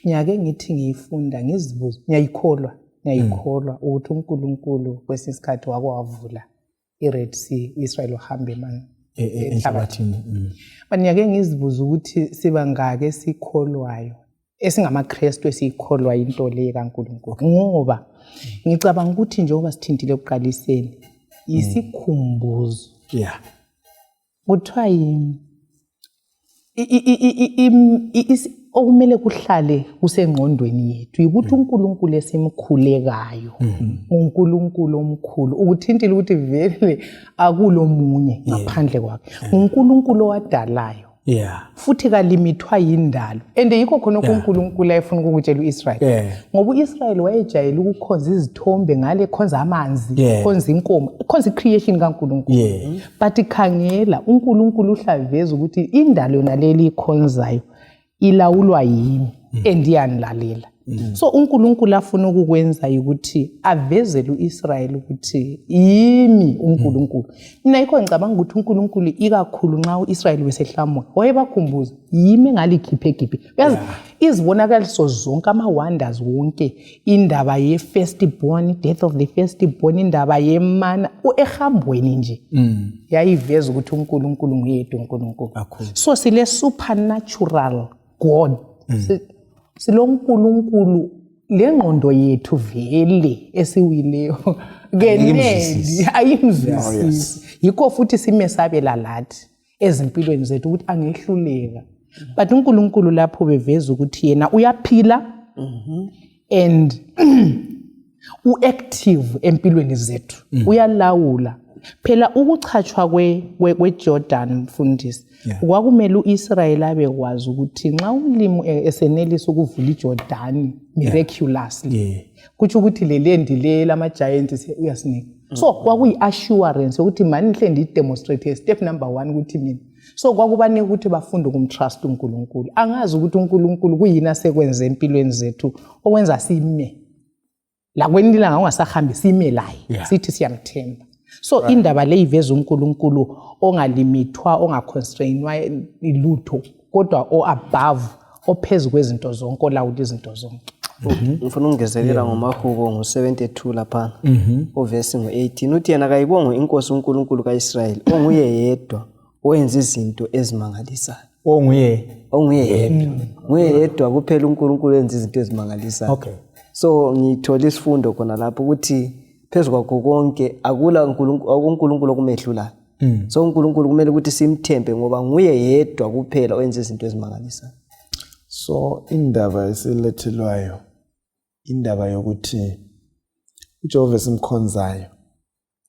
ngiyake ngithi ngiyifunda ngizibuza, ngiyayikholwa ukuthi uNkulunkulu kwesinye isikhathi wavula iRed Sea, Israel uhambe ehlabathini. But ngiyake ngizibuza ukuthi sibangaki esikholwayo esingamaKristu esikholwa into le kaNkulunkulu, ngoba ngicabanga ukuthi njengoba sithintile ekuqaliseni isikhumbuzo kuthiwa okumele kuhlale kusengqondweni yethu ukuthi uNkulunkulu esimkhulekayo uNkulunkulu omkhulu, ukuthintile ukuthi vele akulo munye ngaphandle kwakhe, uNkulunkulu owadalayo futhi kalimithwa yindalo. And yikho khona uNkulunkulu ayefuna ukutshela uIsrael, ngoba uIsrael wayejayele ukukhonza izithombe, ngale khonza amanzi, khonza inkomo, khonza icreation kaNkulunkulu. But khangela uNkulunkulu uhlaveza ukuthi indalo yona leli ikhonzayo ilawulwa yimi endiyanilalela. So uNkulunkulu afuna ukukwenza ukuthi avezele uIsrael ukuthi yimi uNkulunkulu. Mina yikho ngicabanga ukuthi uNkulunkulu ikakhulu nxa uIsrael besehlamuka wayebakhumbuza yimi engalikhiphe eGibhithe. Uyazi izibonakaliso zonke, ama-wonders wonke, indaba ye-firstborn, death of the firstborn, indaba yemana ehambweni nje yayiveza ukuthi uNkulunkulu nguyedwa uNkulunkulu. So sile supernatural God, silo uNkulunkulu lengqondo yethu vele esiwileyo keneli ayimzwisisi. Yikho futhi simesabela lathi ezimpilweni zethu ukuthi angehluleka. But uNkulunkulu lapho beveza ukuthi yena uyaphila and uactive empilweni zethu, uyalawula. Phela ukuchachwa kweJordan mfundisi kwakumele uIsrael abekwazi ukuthi nxa umlimi esenelisa ukuvula iJordan miraculously kuthi ukuthi lelendi le lama-giants uyasinika. So kwakuyi-assurance ukuthi mani nihle ndiyidemonstrate step number 1 ukuthi mina. So kwakubanika ukuthi bafunde ukumtrust uNkulunkulu. Angazi ukuthi uNkulunkulu kuyini asekwenze empilweni zethu okwenza sime la kwenye ilanga ungasahambi sime laye sithi siyamthemba. So indaba le iveza uNkulunkulu ongalimithwa, ongaconstrainwa ilutho, kodwa o-above, ophezulu kwezinto zonke, olawula izinto zonke. Ngifuna ukungezelela ngomahubo ngo-72 lapha uvesi ngo-18 uthi yena kayibonge inkosi uNkulunkulu kaIsrayeli onguye yedwa owenza izinto ezimangalisayo. onguye nguye yedwa kuphela uNkulunkulu enza izinto ezimangalisayo. Okay. So ngithola isifundo khona lapho ukuthi phezukwakho konke akula uNkulunkulu okumehlulayo. So uNkulunkulu kumele ukuthi simthembe ngoba nguye yedwa kuphela oyenza izinto ezimangalisayo. So indaba esilethelwayo indaba yokuthi uJehova simkhonzayo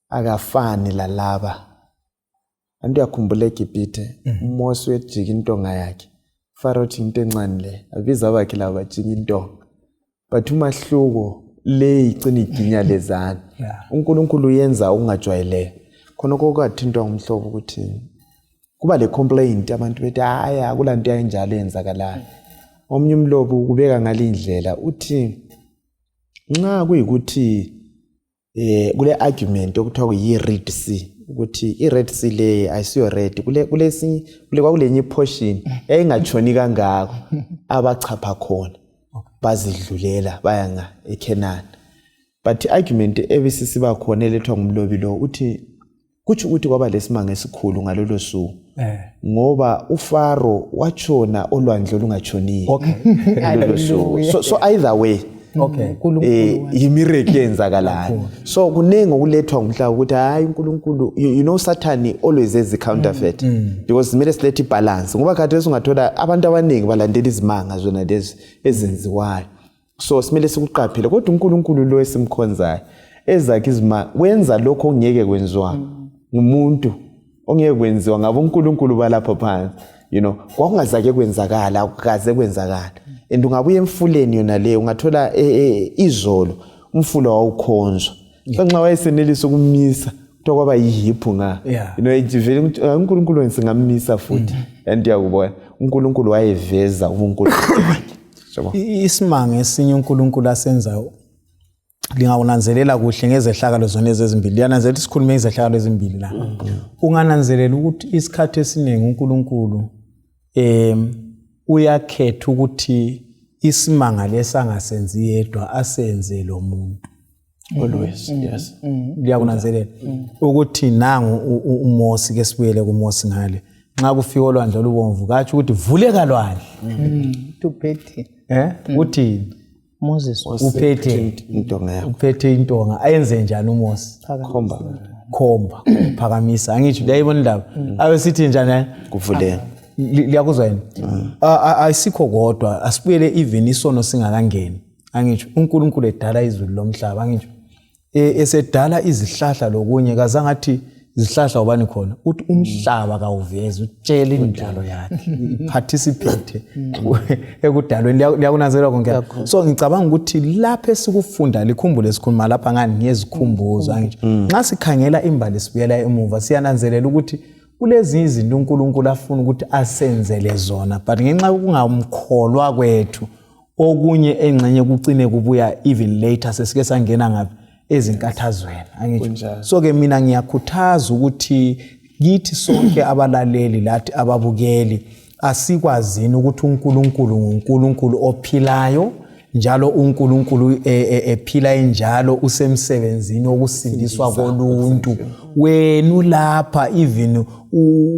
akafani lalaba. Antu yakhumbula eGibhithe uMose wejika intonga yakhe. Faro uthi into encane le abiza abakhe laba bajika intonga. But umahluko le igcina iginya lezana. uNkulunkulu uyenza ungajwayeleke. Khona kokwathintwa ngumhlobo ukuthi kuba le complaint abantu bethi hayi akulanto yayenjalo yenzakalayo. Omnye umlobo kubeka ngalindlela uthi nxa kuyikuthi kule argument okuthiwa kuyi-Red Sea ukuthi i-Red Sea le ayisiyo red kwakulenye portion yayingatshoni kangako abachapha khona bazidlulela baya eKenani. But argument ebisisiba khona elethwa ngumlobi lo uthi kuthi kwaba lesimanga esikhulu ngalolo suku ngoba uFaro watshona olwandle olungatshoniyo. Ngalolo suku. So either way imiracle yenzakalayo. So kunenge okulethwa ngumhlaba ukuthi hayi uNkulunkulu you know Satan always has a counterfeit because kumele silethe ibalance ngoba khathesi ungathola abantu abaningi balandela izimanga zona lezi ezenziwayo. So simele sikuqaphele kodwa uNkulunkulu lo esimkhonzayo ezakhe izimanga wenza lokho ongeke kwenziwa ngumuntu ongeke kwenziwa ngabo uNkulunkulu balapha phansi. Kwakungazake kwenzakala akukaze kwenzakala. And ungabuye emfuleni yona le ungathola izolo umfula wawukhonzwa. Nxa wayesenelisa ukumisa kuthiwa kwaba yihiphu nga. Ejivele uNkulunkulu nsingamisa futhi. And yakubona uNkulunkulu wayeveza ubuNkulunkulu wakhe. Isimanga esinye uNkulunkulu asenzayo lingawunanzelela kuhle ngezehlakalo zona ezimbili. Liyananzelela isikhulume ngezehlakalo ezimbili la. Ungananzelela ukuthi isikhathi esiningi uNkulunkulu uyakhetha ukuthi isimanga lesangasenzi yedwa asenze lo muntu. Always, yes. Liyakunanzelela ukuthi nangu uMose ke sibuyele kuMose ngale. Nxa kufika olwandle olubomvu kathi ukuthi vuleka lwandle. Tuphethe. Uthini? Moses uphethe intonga ayenze njani uMose? Khomba phakamisa angitsho uyayibona indaba awesithi njani kuvuleka liyakuzwa yini ayisikho kodwa asibuyele even isono singakangeni angitsho uNkulunkulu edala izulu lomhlaba angitsho esedala izihlahla lokunye kazangathi izihlahla ubani khona uthi umhlaba kawuveza utshela indalo yakhe participate ekudalweni liyakunanzelela konke. So ngicabanga ukuthi lapho esikufunda likhumbule esikhuluma lapha ngani ngezikhumbuzo angitsho nxa sikhangela imbali sibuyela emuva siyananzelela ukuthi kulezi izinto uNkulunkulu afuna ukuthi asenzele zona but ngenxa yokungamkholwa kwethu okunye engxenye kucine kubuya even later sesike sangena ngapi ezinkathazweni angitsho. So ke mina ngiyakhuthaza ukuthi kithi sonke abalaleli lathi ababukeli asikwazini ukuthi uNkulunkulu nguNkulunkulu ophilayo njalo uNkulunkulu ephila njalo usemsebenzini wokusindiswa koluntu. Wena lapha even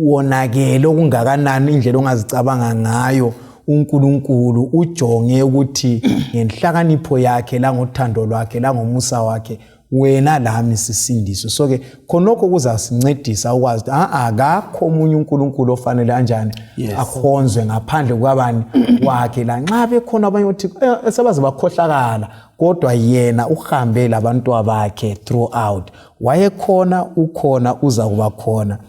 wonakele okungakanani indlela ongazicabanga ngayo uNkulunkulu ujonge ukuthi ngenhlakanipho yakhe la ngothando lwakhe la ngomusa wakhe wena lami sisindiso. So ke khonokho kuzasincedisa ukwazi akakho omunye uNkulunkulu ofanele kanjani akhonzwe ngaphandle kwabani wakhe la nxa bekhona abanye uthi esabaze bakhohlakala kodwa yena uhambe labantu abakhe throughout wayekhona ukhona uza kuba khona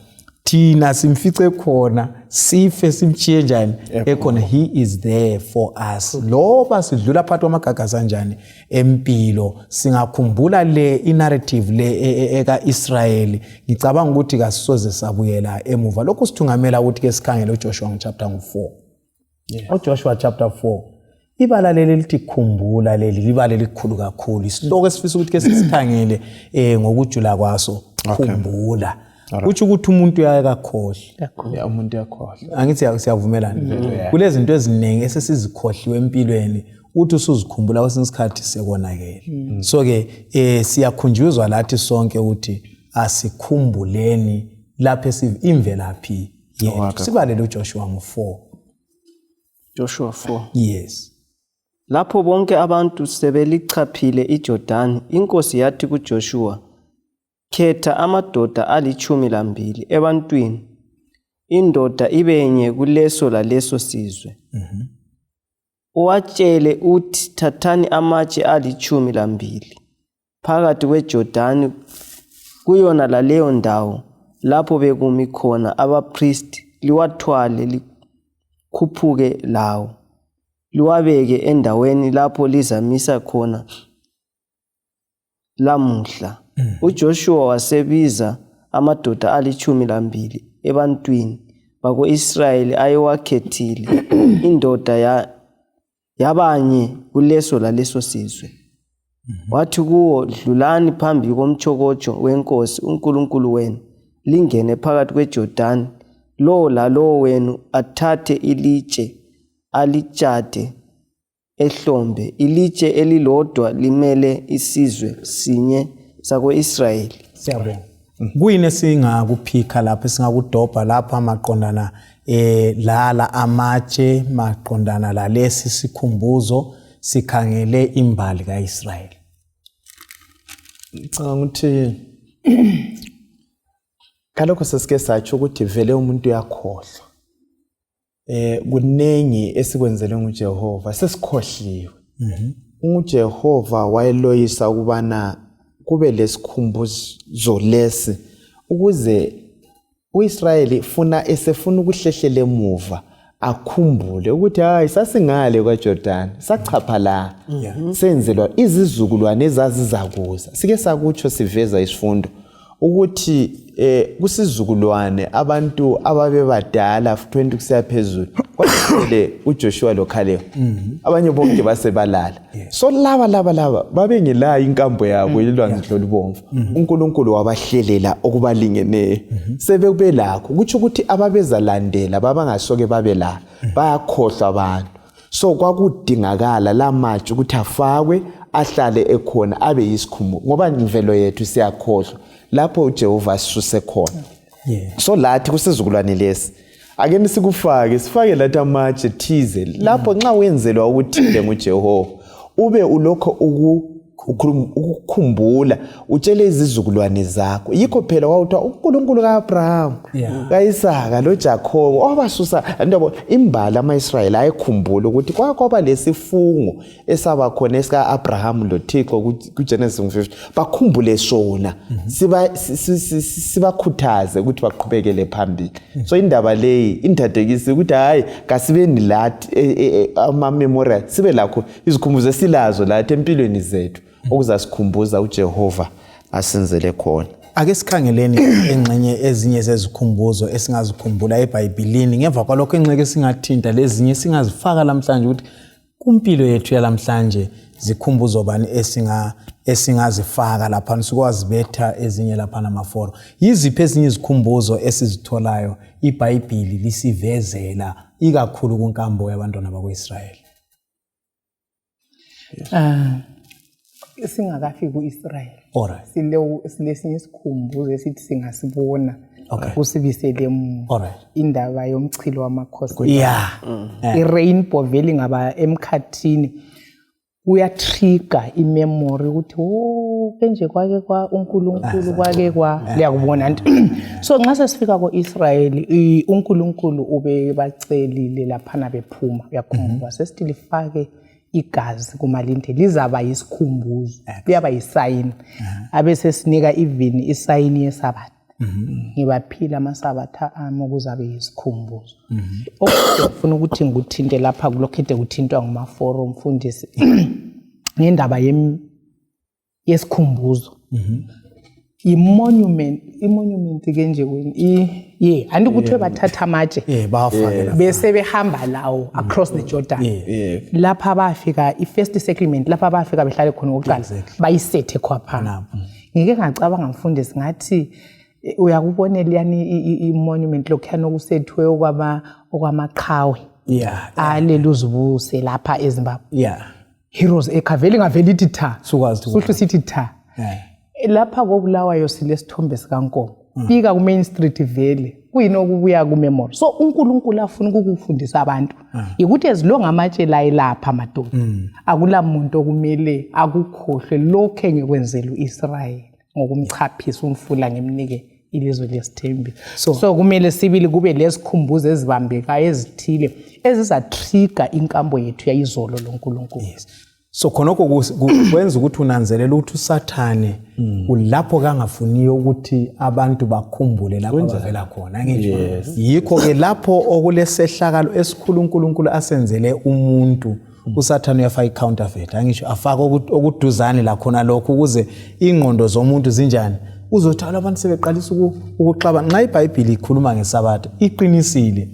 thina simfice khona sife simchiye njani ekhona he is there for us. Loba sidlula phakathi kwamagagasi kanjani empilo singakhumbula le narrative le eka-Israyeli ngicabanga ukuthi kasisoze sabuyela emuva. Lokhu sithungamela ukuthi ke sikhangele uJoshua chapter 4. uJoshua chapter 4 ibala leli lithi khumbula leli libala elikhulu kakhulu isihloko esifisa ukuthi ke sisikhangele ngokujula kwaso khumbula. Kuthi ukuthi umuntu uyakakhohle. Umuntu uyakhohle. Angithi siyavumelana. Kulezi zinto eziningi esesizikhohliwe empilweni uthi usuzikhumbula kwesinsikhathi sekonakele. So ke siyakhunjuzwa lathi sonke ukuthi asikhumbuleni lapho imvelaphi Yeah. Sibalele uJoshua ngo-4. Joshua 4. Yes. Lapho bonke abantu sebelichaphile iJordani, inkosi yathi kuJoshua, khetha amadoda 12 ebantwini, indoda ibenye kuleso laleso sizwe. Uwatshele uthi thathani amatshe 12 phakathi kweJordani kuyona laleyo ndawo lapho bekumi khona abapristi, liwathwale likhuphuke lawo, liwabeke endaweni lapho lizamisa khona lamuhla. UJoshua wasebiza amadoda 12 ebantwini bako-Israyeli ayewakhethile, indoda yabanye kuleso laleso sizwe. Wathi kuwo, dlulani phambi komtshokotsho wenkosi uNkulunkulu wenu, lingene phakathi kweJordani, lo lalo wenu athathe ilitshe alitshate ehlombe, ilitshe elilodwa limele isizwe sinye sako-Israyeli. Siyabonga. Kuyini singakuphika lapha singakudobha lapha maqondana lala amatshe maqondana lalesi sikhumbuzo sikhangele imbali kaIsrayeli? Ngicabanga ukuthi kalokho sesike satsho ukuthi vele umuntu uyakhohlwa. Kunengi esikwenzele nguJehova sesikhohliwe. UJehova wayeloyisa ukubana kube lesikhumbuzo lesi ukuze uIsrayeli esefuna ukuhlehlela emuva akhumbule ukuthi hayi sasingale kwaJordan, sachapha la, senzelwa izizukulwane ezazizakuza. Sike sakutsho siveza isifundo ukuthi kusizukulwane abantu ababebadala 20 kusiya phezulu kwathele uJoshua loKhalebi, abanye bonke basebalala. So laba babengela inkambo yabo ilwanzi lolubomvu. uNkulunkulu wabahlelela okubalingeneyo, sebekube lakho kuthi ukuthi ababezalandela babangasoke babe la bayakhohlwa abantu. So kwakudingakala lamatshe ukuthi afakwe ahlale ekhona abe yisikhumbuzo, ngoba imvelo yethu siyakhohlwa lapho uJehova asuse khona. So lathi kusizukulwane lesi ake sikufake sifake lathi amatshe thize lapho nxa wenzelwa ukuthile nguJehova ube ulokho ukukhumbula utshele izizukulwane zakho. Yikho phela wawuthi uNkulunkulu kaAbraham, kaIsaka loJakobo wabasusa ndaba imbala amaIsrayeli ayekhumbula ukuthi kwaba lesifungo esaba khona esikaAbraham loThixo kuGenesis 50, bakhumbule sona sibakhuthaze ukuthi baqhubekele phambili. So indaba leyi indadekisi ukuthi hayi kasibeni lathi ama memorial sibe lakho izikhumbuzo esilazo lathi empilweni zethu okuzasikhumbuza uJehova asenzele khona. Ake sikhangeleni engxenye ezinye zezikhumbuzo esingazikhumbula eBhayibhelini, ngemva kwalokho engxeke singathinta lezinye singazifaka namhlanje ukuthi kumpilo yethu yalamhlanje zikhumbuzo bani esingazifaka lapha sikwazibetha ezinye lapha namaforo. Yiziphi ezinye izikhumbuzo esizitholayo iBhayibheli lisivezela ikakhulu kunkambo yabantwana bakwaIsrayeli? Singakafiki kuIsrael. Alright. Silesinye isikhumbuzo esithi singasibona kusibisele indaba yomchilo wamakhosi. I-rainbow vele ngaba emkhathini uyatrigger imemory ukuthi kenje kwake kwa uNkulunkulu kwake kwa liyakubona nto. So nxa sesifika koIsrael uNkulunkulu ubebacelile laphana bephuma uyakhumbula sesithi lifake igazi kumalinde lizaba yisikhumbuzo, liyaba yisign. Abese sinika even isign yesabatha. Ngibaphila amasabatha ami ukuzabe yisikhumbuzo. Okufuna ukuthi ngikuthinte lapha kulokhede kuthintwa ngamaforum mfundisi ngendaba yesikhumbuzo. I-monument ke nje kweni andikuthi bathatha amatshe bafakela bese behamba lawo across the Jordan. Lapha bafika i-first settlement, lapha bafika behlale khona oqala bayisethe khwaphana. Ngike ngacabanga mfundisi ngathi uyakubonela yani i-monument lokhana okusethwe okwamaqhawe aleluzibuse lapha eZimbabwe. Heroes ekhaveli ngaveli ithi tha suhlu sithi tha. Lapha koBulawayo silesithombe sikaNkomo. Fika ku Main Street vele kuyini okubuya kumemory. So uNkulunkulu afuna ukukufundisa abantu ukuthi ezilonga amatshe la elapha madoda akula muntu okumele akukhohlwe lokho engikwenzela uIsrael ngokumchaphisa umfula ngemnike ilizwe lesithembi. So kumele sibili kube lezikhumbuzo ezibambekayo ezithile ezizatrigger inkambo yethu yayizolo loNkulunkulu. So khonokho kwenza ukuthi unanzelela ukuthi uSathane ulapho kangafuniyo ukuthi abantu bakhumbule lapho bavela khona ngisho. Yikho ke lapho okulesehlakalo esikhulu uNkulunkulu asenzele umuntu uSathane uyafaka icounterfeit ngisho afaka okuduzane la khona lokho ukuze ingqondo zomuntu zinjani uzothala abantu sebeqalisa ukuxaba. Nxa iBhayibheli ikhuluma ngeSabatha iqinisile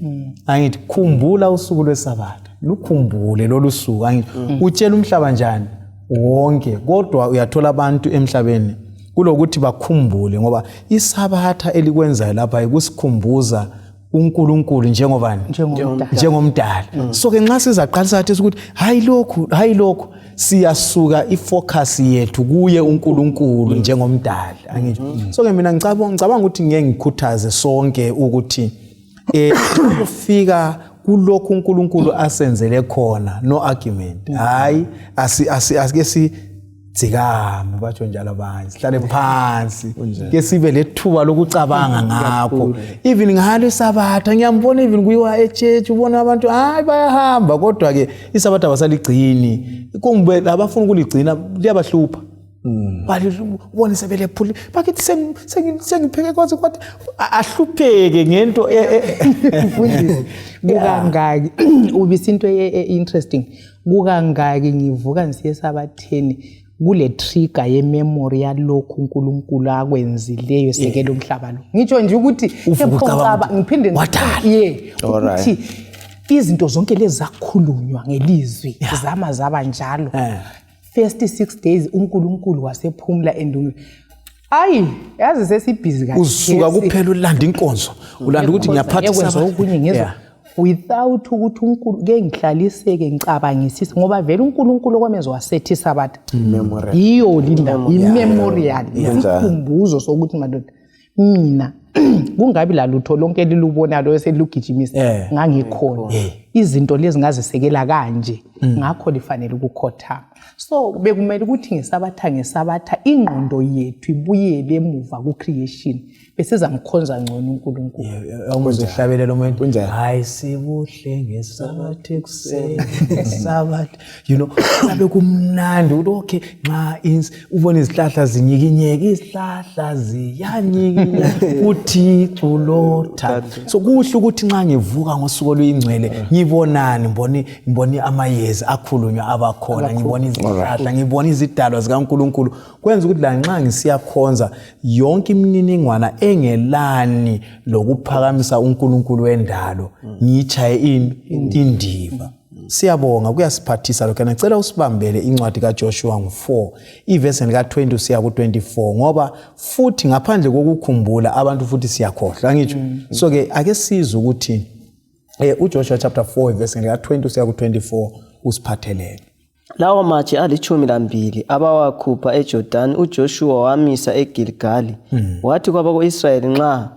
angithi khumbula usuku lweSabatha lukhumbule lolu suku angithi utshela umhlaba njani wonke kodwa uyathola abantu emhlabeni kulokuthi bakhumbule ngoba iSabatha elikwenzayo lapha ikusikhumbuza uNkulunkulu njengomdali. So ke nxa sizaqalisa athi ukuthi hayi lokho siyasuka ifocus yethu kuye uNkulunkulu njengomdali angithi. So ke mina ngicabanga ukuthi ngeke ngikhuthaze sonke ukuthi ukufika kulokhu uNkulunkulu asenzele khona no argument. Hayi asike dzikame batsho njalo abanye sihlale phansi ke sibe lethuba lokucabanga ngakho. Even ngalo iSabatha ngiyambona even kuyiwa eChurch ubona abantu hayi bayahamba kodwa ke iSabatha basaligcini kumbe labafuna ukuligcina liyabahlupha. Ubone sebelephula bakithi sengipheke kwaze kwathi ahlupheke ngento mfundisi kukangaki ubisinto interesting kukangaki ngivuka ngisiye eSabatheni kule trigger yememory yalokhu uNkulunkulu akwenzileyo sekelo umhlaba lo. Ngitsho nje ukuthi ngiphinde ukuthi izinto zonke lezi zakhulunywa ngelizwi zaba njalo. First 6 days uNkulunkulu wasephumula endungwini. Ayi yazi sesibhizi kahle. Usuka kuphela ulanda inkonzo ulanda ukuthi ngiyaphathisa okunye ngezwe without ukuthi uNkulunkulu ke ngihlaliseke ngicabangisise ngoba vele uNkulunkulu kwamenzo wasethi iSabatha iyo linda imemorial isikhumbuzo sokuthi madoda mina kungabi la lutho lonke elilubona lo eselugijimisa ngangikhona izinto lezi ngazisekela kanje ngakho lifanele ukukhothama. So bekumele ukuthi ngesabatha ingqondo yethu ibuyele emuva ku creation bese zamkhonza ngcono uNkulunkulu. Awuzohlabelela umuntu hayi sibuhle ngesabatha ekuseni iSabatha abe kumnandi okay nxa ubona izihlahla zinyikinyeka izihlahla ziyanyikinya uThixo lotha. So kuhle ukuthi nxa ngivuka ngosuku oluyingcwele ngibonani ngibone amayezi akhulunywa abakhona ngibona izihlahla ngibona izidalwa zikaNkulunkulu kwenza ukuthi la nxa ngisiyakhonza yonke imininingwana engelani lokuphakamisa uNkulunkulu wendalo ngichaye indiva. Siyabonga kuyasiphathisa lokho. Ngicela usibambele incwadi kaJoshua 4 ivesi lika 20 siya ku 24 ngoba futhi ngaphandle kokukhumbula abantu futhi siyakhohlwa ngitsho. So ke ake sizwe ukuthi uJoshua chapter 4 verse lika 20 siya ku 24 usiphathelele. Lawo matshe ali-12 abawakhupha eJordani uJoshua wamisa eGilgali. Wathi kwabako-Israyeli nxa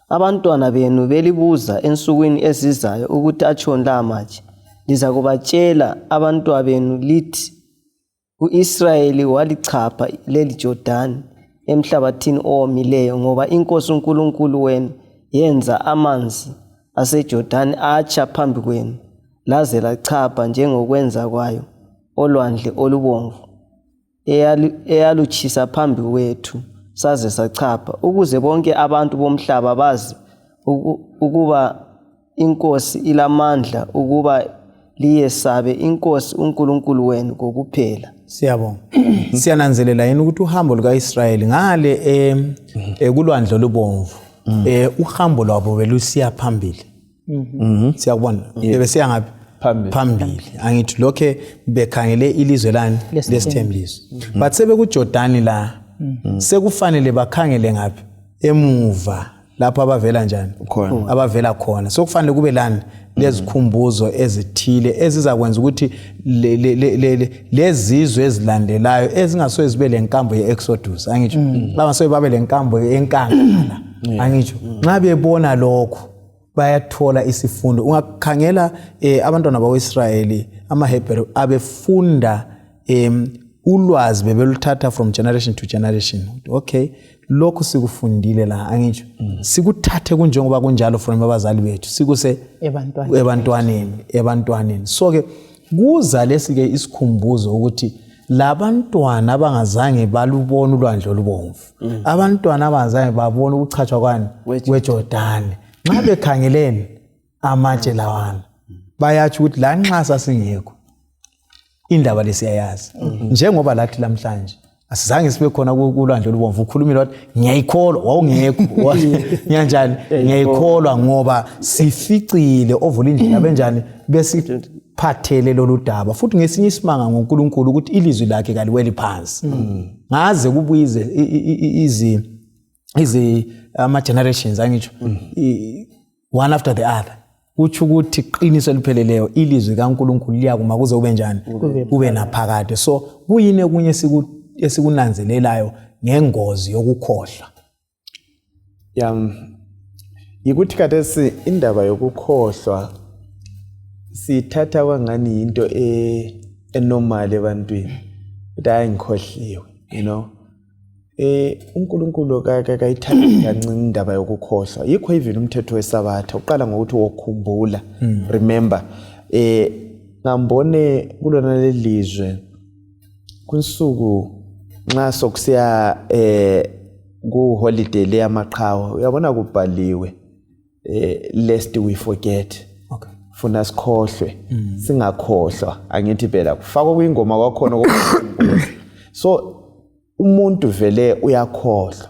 abantwana benu belibuza ensukwini ezizayo ukuthi atshoni la matshe liza kubatshela abantwana benu lithi u-Israyeli walichapha leli Jordani emhlabathini owomileyo ngoba inkosi uNkulunkulu wenu yenza amanzi aseJordani atsha phambi kwenu laze lachapha njengokwenza kwayo olwandle olubomvu eyalutshisa phambi kwethu saze sachapha ukuze bonke abantu bomhlaba bazi ukuba inkosi ilamandla ukuba liyesabe inkosi uNkulunkulu wenu kokuphela. Siyabonga. Siyananzelela yini ukuthi uhambo lukaIsrayeli ngale kulwandle olubomvu uhambo lwabo belusiya phambili. Siyabona besiya ngapi phambili angithi lokho bekhangele ilizwe lani lesithembiso but sebe kuJordani la sekufanele bakhangele ngapi emuva lapho abavela njani abavela khona. So kufanele kube lani lezikhumbuzo ezithile ezizakwenza ukuthi lezizwe ezilandelayo ezingasoze zibe lenkambo yeExodus angitsho bangasoze babe lenkambo enkangala angitsho nxa bebona lokho bayathola isifundo. Ungakhangela abantwana bakwa-Israyeli amaHebheru abefunda ulwazi bebeluthatha from generation to generation. Okay, lokho sikufundile la angitsho sikuthathe kunjengoba kunjalo from abazali bethu sikuse ebantwaneni. So ke kuza lesike isikhumbuzo ukuthi labantwana abangazange balubona ulwandle olubomvu, abantwana abangazange babona ukuchatshwa kwani kweJordani, nxa bekhangelene amatshe lawana bayathi ukuthi la nxa sasingekho indaba lesiyayazi. Njengoba lathi lamhlanje asizange sibe khona kulwandle olubomvu, ukhulumile wathi ngiyayikholwa, wawungekho ngiyanjani, ngiyayikholwa ngoba sificile ovula indlela benjani besiphathele lolu daba. Futhi ngesinye isimanga ngoNkulunkulu ukuthi ilizwi lakhe kaliweli phansi, ngaze kubuyize ama generations angitsho one after the other, kuthi ukuthi iqiniso lipheleleyo ilizwi kaNkulunkulu liyakuma kuze ube njani, ube naphakade. So kuyini okunye esikunanzelelayo ngengozi yokukhohlwa? Yikuthi khathesi indaba yokukhohlwa sithatha kwangani into enormal ebantwini, ukuthi hayi ngikhohliwe, you know. uNkulunkulu kayithanda kancane indaba yokukhohlwa. Yikho even umthetho weSabatha uqala ngokuthi wokukhumbula, remember. Ngambone kulona lelizwe kunsuku nxa sokusiya ku holiday le yamaqhawe, uyabona kubhaliwe lest we forget. Okay. Funa sikhohlwe, singakhohlwa. Angithi phela kufakwa kwingoma kwakhona kokukhumbula. So umuntu vele uyakhohlwa.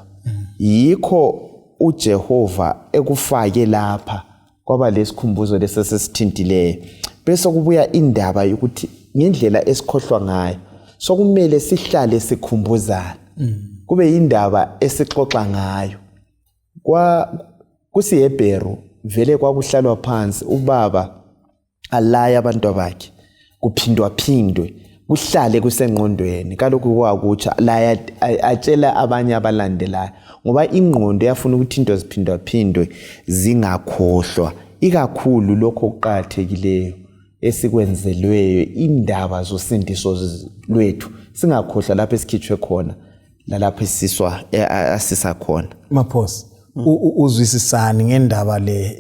Yikho uJehova ekufake lapha kwaba lesikhumbuzo lesesithintileyo. Bese kubuya indaba yokuthi ngendlela esikhohlwa ngayo so kumele sihlale sikhumbuzana. Kube indaba esixoxa ngayo. KusiHebheru vele kwakuhlalwa phansi ubaba alaya abantu bakhe kuphindwa phindwe kuhlale kusengqondweni. Kalokhu kwakutsha la atshela abanye abalandelayo ngoba ingqondo yafuna ukuthi into ziphindwa phindwe zingakhohlwa, ikakhulu lokho okuqhathekileyo esikwenzelweyo, indaba zosindiso lwethu singakhohlwa lapho esikhitshwe khona lalapho esiswa asisa khona. Maphosi, uzwisisani ngendaba le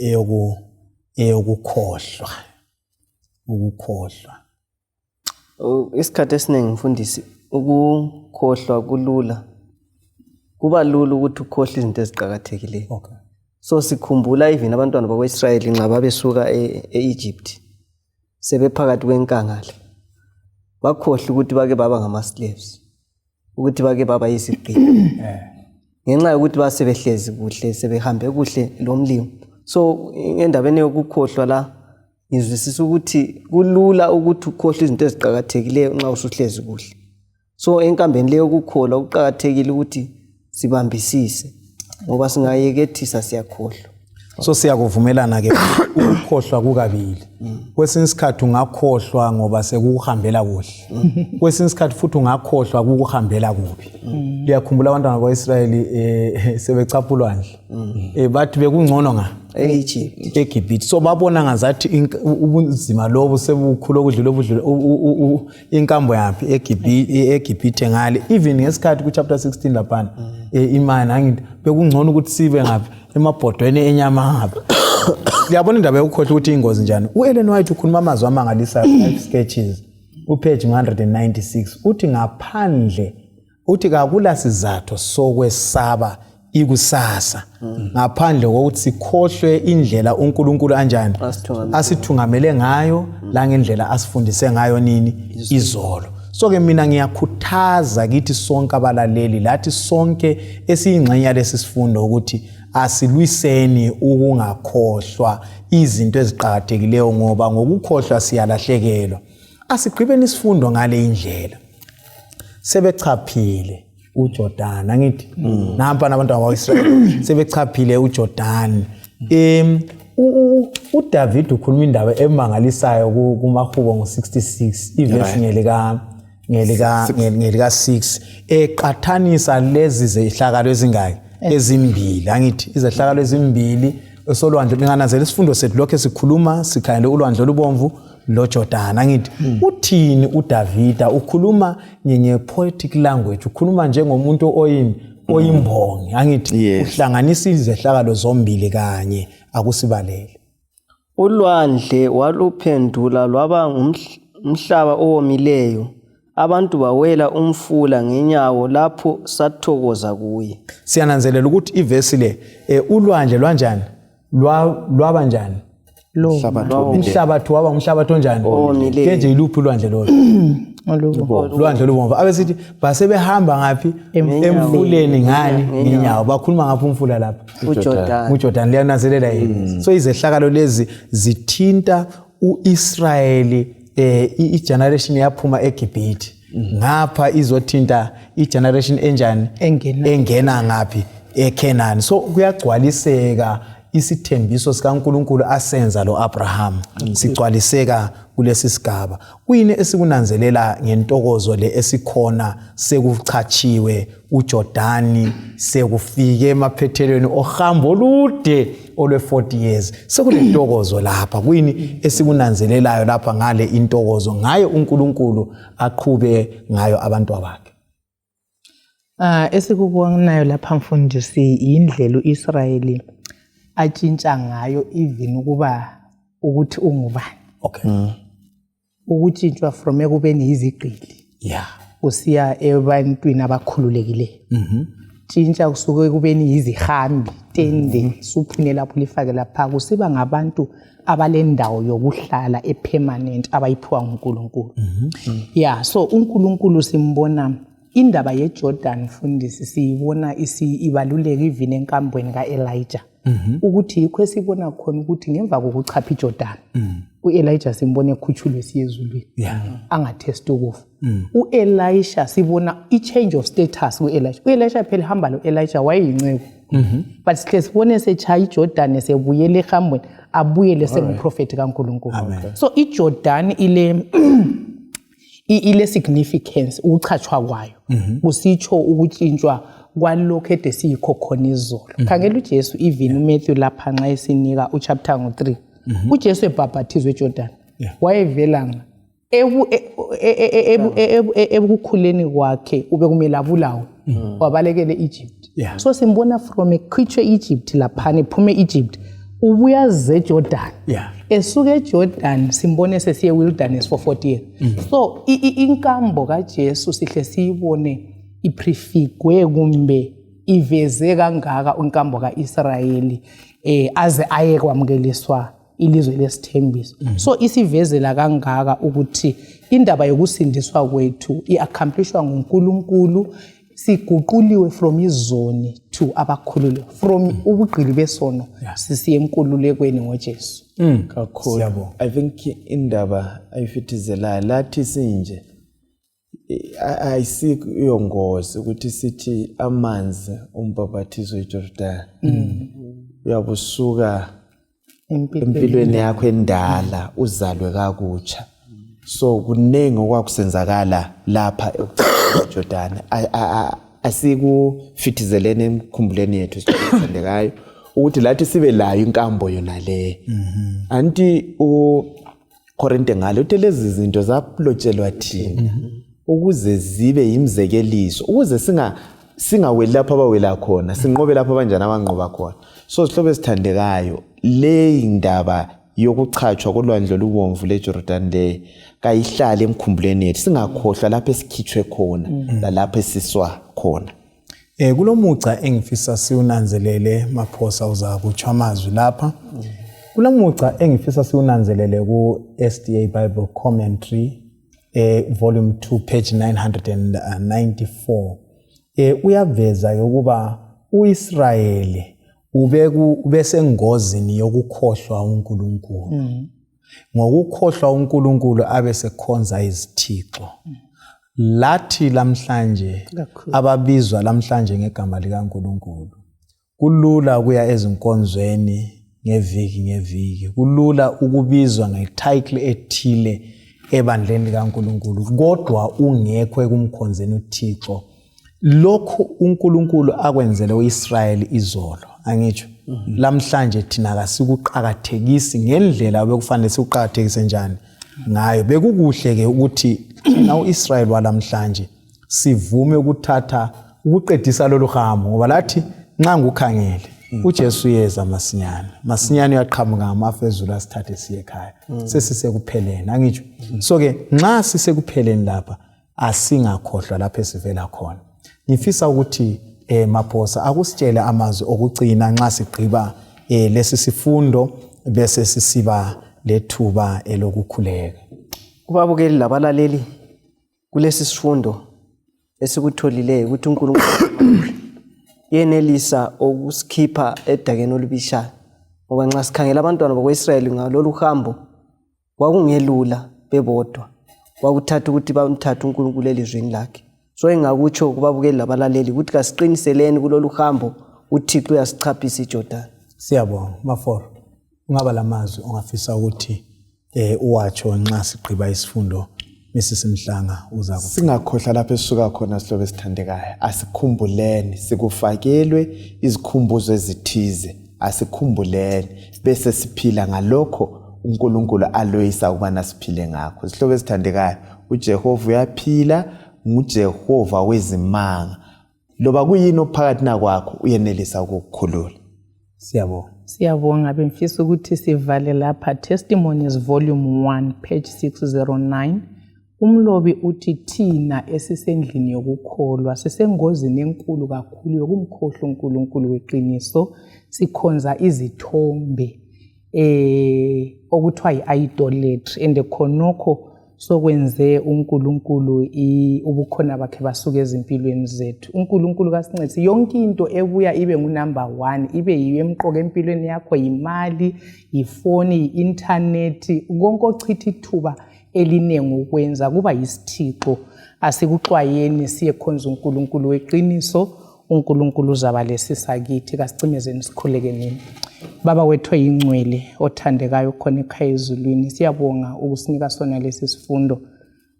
eyokukhohlwa? Ukukhohlwa isikhathi esiningi mfundisi, ukukhohlwa kulula, kuba lula ukuthi ukhohle izinto eziqhakathekileyo. Okay. So sikhumbula even abantwana bakwaIsrayeli nxa babesuka eEgypt sebephakathi kwenkangala bakhohle ukuthi bake baba ngama-slaves, ukuthi bake baba yizigqili ngenxa yokuthi basebehlezi kuhle, sebehambe kuhle lo mlimo. So endabeni yokukhohlwa la ngizwisisa ukuthi kulula ukuthi ukhohle izinto eziqhakathekileyo nxa usuhlezi kuhle. So enkambeni leyo ukukholwa kuqhakathekile ukuthi sibambisise ngoba singayekethisa siyakhohlwa. So siyakuvumelana ke ukukhohlwa kukabili. Kwesinye isikhathi ungakhohlwa ngoba sekuhambela kuhle. Kwesinye isikhathi futhi ungakhohlwa kukuhambela kubi. Liyakhumbula abantwana bakwaIsrayeli sebechapha ulwandle. Bathi bekungcono nga eGibhithe. So babona ngazathi ubunzima lobo sebukhulu okudlula inkambo yaphi eGibhithe ngale. Even ngesikhathi ku chapter 16 lapha imani angithi bekungcono ukuthi sibe ngaphi emabhodweni enyama ngapha. Liyabona indaba yokukhohlwa ukuthi ingozi njani. uEllen White ukhuluma amazwi amangalisayo 5 sketches upage 196 uthi ngaphandle uthi kakula sizathu sokwesaba ikusasa ngaphandle kokuthi sikhohlwe indlela uNkulunkulu anjani asithungamele ngayo la ngendlela asifundise ngayo nini izolo. So ke mina ngiyakhuthaza kithi sonke abalaleli lathi sonke esiyingxenye lesi sifundo ukuthi asilwiseni ukungakhohlwa izinto eziqhakathekileyo ngoba ngokukhohlwa siyalahlekelwa. Asigqibeni isifundo ngale indlela. Sebechaphile uJordan angithi nampa nabantu bakwaIsrael sebechaphile uJordan. uDavid ukhuluma indaba emangalisayo kumaHubo ngo66 ivesi ngelika 6 eqathanisa lezi zehlakalo ezingaki ezimbili angithi izehlakalo ezimbili esolwandle ngingananzela isifundo sethu lokho esikhuluma sikhangele ulwandle olubomvu loJordan angithi uthini uDavida ukhuluma ngepoetic language ukhuluma njengomuntu oyimbongi angithi uhlanganisa izehlakalo zombili kanye akusibalele. Ulwandle waluphendula lwaba umhlaba owomileyo, abantu bawela umfula ngenyawo lapho sathokoza kuye. Siyananzelela ukuthi ivesi le ulwandle lwanjani lwaba njani umhlabathi waba umhlabathi onjani kenje iluphi ulwandle lolo ulwandle olubomvu abesithi basebehamba ngapi emfuleni ngani ngenyawo bakhuluma ngaphi umfula lapha uJordan liyananzelela yini so izehlakalo lezi zithinta uIsrayeli igeneration yaphuma eGibhithe ngapha izothinta igeneration enjani engena ngapi eKenani so kuyagcwaliseka isithembiso sikaNkulunkulu asenza lo Abraham sigcwaliseka kulesi sigaba kuyini esikunanzelela ngentokozo le esikhona sekuchachiwe uJordani sekufike emaphethelweni ohambo olude olwe 40 years sekulentokozo lapha kuyini esikunanzelelayo lapha ngale intokozo ngayo uNkulunkulu aqhube ngayo abantu bakhe. Esikubonayo lapha mfundisi indlela uIsrayeli atshintsha ngayo even ukuthi ungubani. Okay. Ukutshintshwa from ekubeni izigqili. Yeah. Usiya ebantwini abakhululekileyo. Tshintsha kusuke ekubeni izihambi tende suphune lapho lifake lapha kusiba ngabantu abalendawo yokuhlala epermanent abayiphiwa uNkulunkulu. Yeah, so uNkulunkulu simbona indaba yeJordan mfundisi siyibona ibaluleke even enkambweni kaElijah. Ukuthi yikho esibona khona ukuthi ngemva kokuchapha iJordan uElijah simbone ekhutshulwe siyezulwini angathesti ukufa. uElisha sibona i-change of status uElisha phela hamba lo Elijah wayeyinceku but sikhe sibone sechaya iJordan sebuyele ehambweni abuyele sengumprofeti kaNkulunkulu. So iJordan ile significance ukuchachwa kwayo kusitsho ukutshintshwa kwalokho ede siyikho khona izolo. Khangela uJesu even uMatthew lapha nxa esinika uchapter 3 uJesu ebhaphathizwe eJordan wayevelanga ebukhuleni kwakhe ube kumele abulawe wabalekele Egypt. So simbona from a creature Egypt lapha ephume Egypt ubuya zeJordan esuke eJordan simbone sesiye wilderness for 40 years. So inkambo kaJesu sihle siyibone iprefigwe kumbe iveze kangaka unkambo kaIsrayeli aze aye kwamukeliswa ilizwe lesithembiso. So isivezela kangaka ukuthi indaba yokusindiswa kwethu iaccomplishwa nguNkulunkulu siguquliwe from izoni to abakhulule from ubugqili besono sisiye enkululekweni ngoJesu. Kakhulu. I think indaba ayifithizela lathi sinje ayisiyongozi ukuthi sithi amanzi umbhaphathizo eJordan uyabusuka empilweni yakho endala uzalwe kakutsha. So kunengi okwakusenzakala lapha eJordan asikufithizelene emkhumbuleni yethu sithandekayo ukuthi lathi sibe layo inkambo yona le. Anti uKorinte ngale uthi lezi zinto zaplotshelwa thina ukuze zibe imzekeliso ukuze singaweli lapha abawela khona sinqobe lapha abanjani abanqoba khona. So sihlobo esithandekayo le indaba yokuchachwa kolwandle olubomvu leJordan le kayihlale emkhumbuleni yethu singakhohlwa lapha esikhitshwe khona lalapha esiswa khona. Kulomuca engifisa siunanzelele Maphosa uza kutsho amazwi lapha. Kulomuca engifisa siunanzelele ku SDA Bible Commentary volume 2 page 994 uyaveza ukuba uIsrayeli ube sengozini yokukhohlwa uNkulunkulu. Ngokukhohlwa uNkulunkulu abe sekhonza izithixo. Lathi lamhlanje ababizwa lamhlanje ngegama likaNkulunkulu. Kulula kuya ezinkonzweni ngeviki. Kulula ukubizwa ngetitle ethile ebandleni likaNkulunkulu kodwa ungekho ekumkhonzeni uThixo lokhu uNkulunkulu akwenzele uIsrayeli izolo angitsho lamhlanje thina kasikuqhakathekisi ngendlela bekufanele sikuqhakathekise njani ngayo. Bekukuhle ke ukuthi na uIsrayeli walamhlanje sivume ukuqedisa lolu hambo ngoba lathi nxa ngukhangele uJesu uyeza masinyane uyaqhamuka ngamafa ezulu asithathe siye ekhaya sesisekupheleni angitsho. So ke nxa sisekupheleni lapha asingakhohlwa lapho esivela khona. Ngifisa ukuthi Maphosa akusitshele amazwi okugcina nxa sigqiba lesi sifundo bese sisiba lethuba elokukhuleka. Kubabukeli labalaleli kulesi sifundo esikutholileyo ukuthi uNkulunkulu yenelisa ukusikhipha edakeni olubishayo. Ngoba nxa sikhangela abantwana bakwaIsrayeli ngalolu hambo kwakungelula bebodwa. Kwakuthatha ukuthi bamthathe uNkulunkulu elizweni lakhe. So engakutsho kubabukeli labalaleli ukuthi kasiqiniseleni kulolu hambo uThixo uyasichaphisa iJordan. Siyabonga Maforo. Ungaba lamazwi ongafisa ukuthi uwatsho nxa sigqiba isifundo Mrs Mhlanga uza singakhohlwa lapho esisuka khona sihlobo esithandekayo. Asikhumbuleni sikufakelwe izikhumbuzo ezithize. Asikhumbuleni bese siphila ngalokho uNkulunkulu aloyisa ukuba siphile ngakho. Sihlobo esithandekayo uJehova uyaphila, nguJehova wezimanga. Loba kuyini ophakathi nakwakho uyenelisa ukukukhulula. Siyabonga. Siyabonga bemfisa ukuthi sivale lapha Testimonies volume 1 page 609. Umlobi uthi thina esisendlini yokukholwa sisengozini enkulu kakhulu yokumkhohlwa uNkulunkulu weqiniso, sikhonza izithombe okuthiwa yi-idolatry, and khonokho sokwenze uNkulunkulu ubukhona bakhe basuka ezimpilweni zethu. uNkulunkulu kasincede yonke into ebuya ibe ngunumber 1, ibe yiyo emqoka empilweni yakho, imali, ifoni, i-internet, konke ochitha ithuba elinengi ukwenza kuba yisithixo. Asikuxwayeni siye khonza uNkulunkulu weqiniso, uNkulunkulu uzaba lesisa kithi. Kasicimezeni sikhuleke nini. Baba wethu oyingcwele othandekayo khona ekhaya ezulwini, siyabonga ukusinika sona lesi sifundo.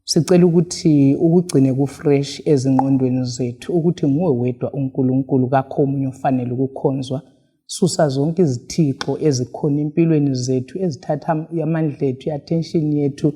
Sicela ukuthi ukugcine kufresh ezingqondweni zethu ukuthi nguwe wedwa uNkulunkulu kakho omunye ofanele ukukhonzwa. Susa zonke izithixo ezikhona empilweni zethu ezithatha amandla ethu, attention yethu,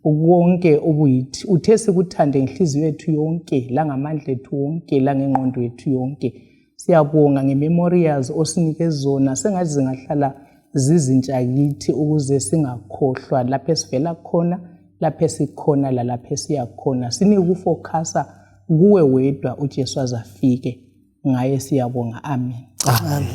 konke obuyithi. Uthe sikuthande ngenhliziyo yethu yonke, la ngamandla ethu wonke, la ngengqondo yethu yonke. Siyabonga ngememorials osinike zona sengathi zingahlala zizintsha kithi ukuze singakhohlwa lapho esivela khona, lapho esikhona lalapho esiyakhona. Sinike ukufocusa kuwe wedwa uJesu azafike. Ngaye siyabonga. Amen. Amen.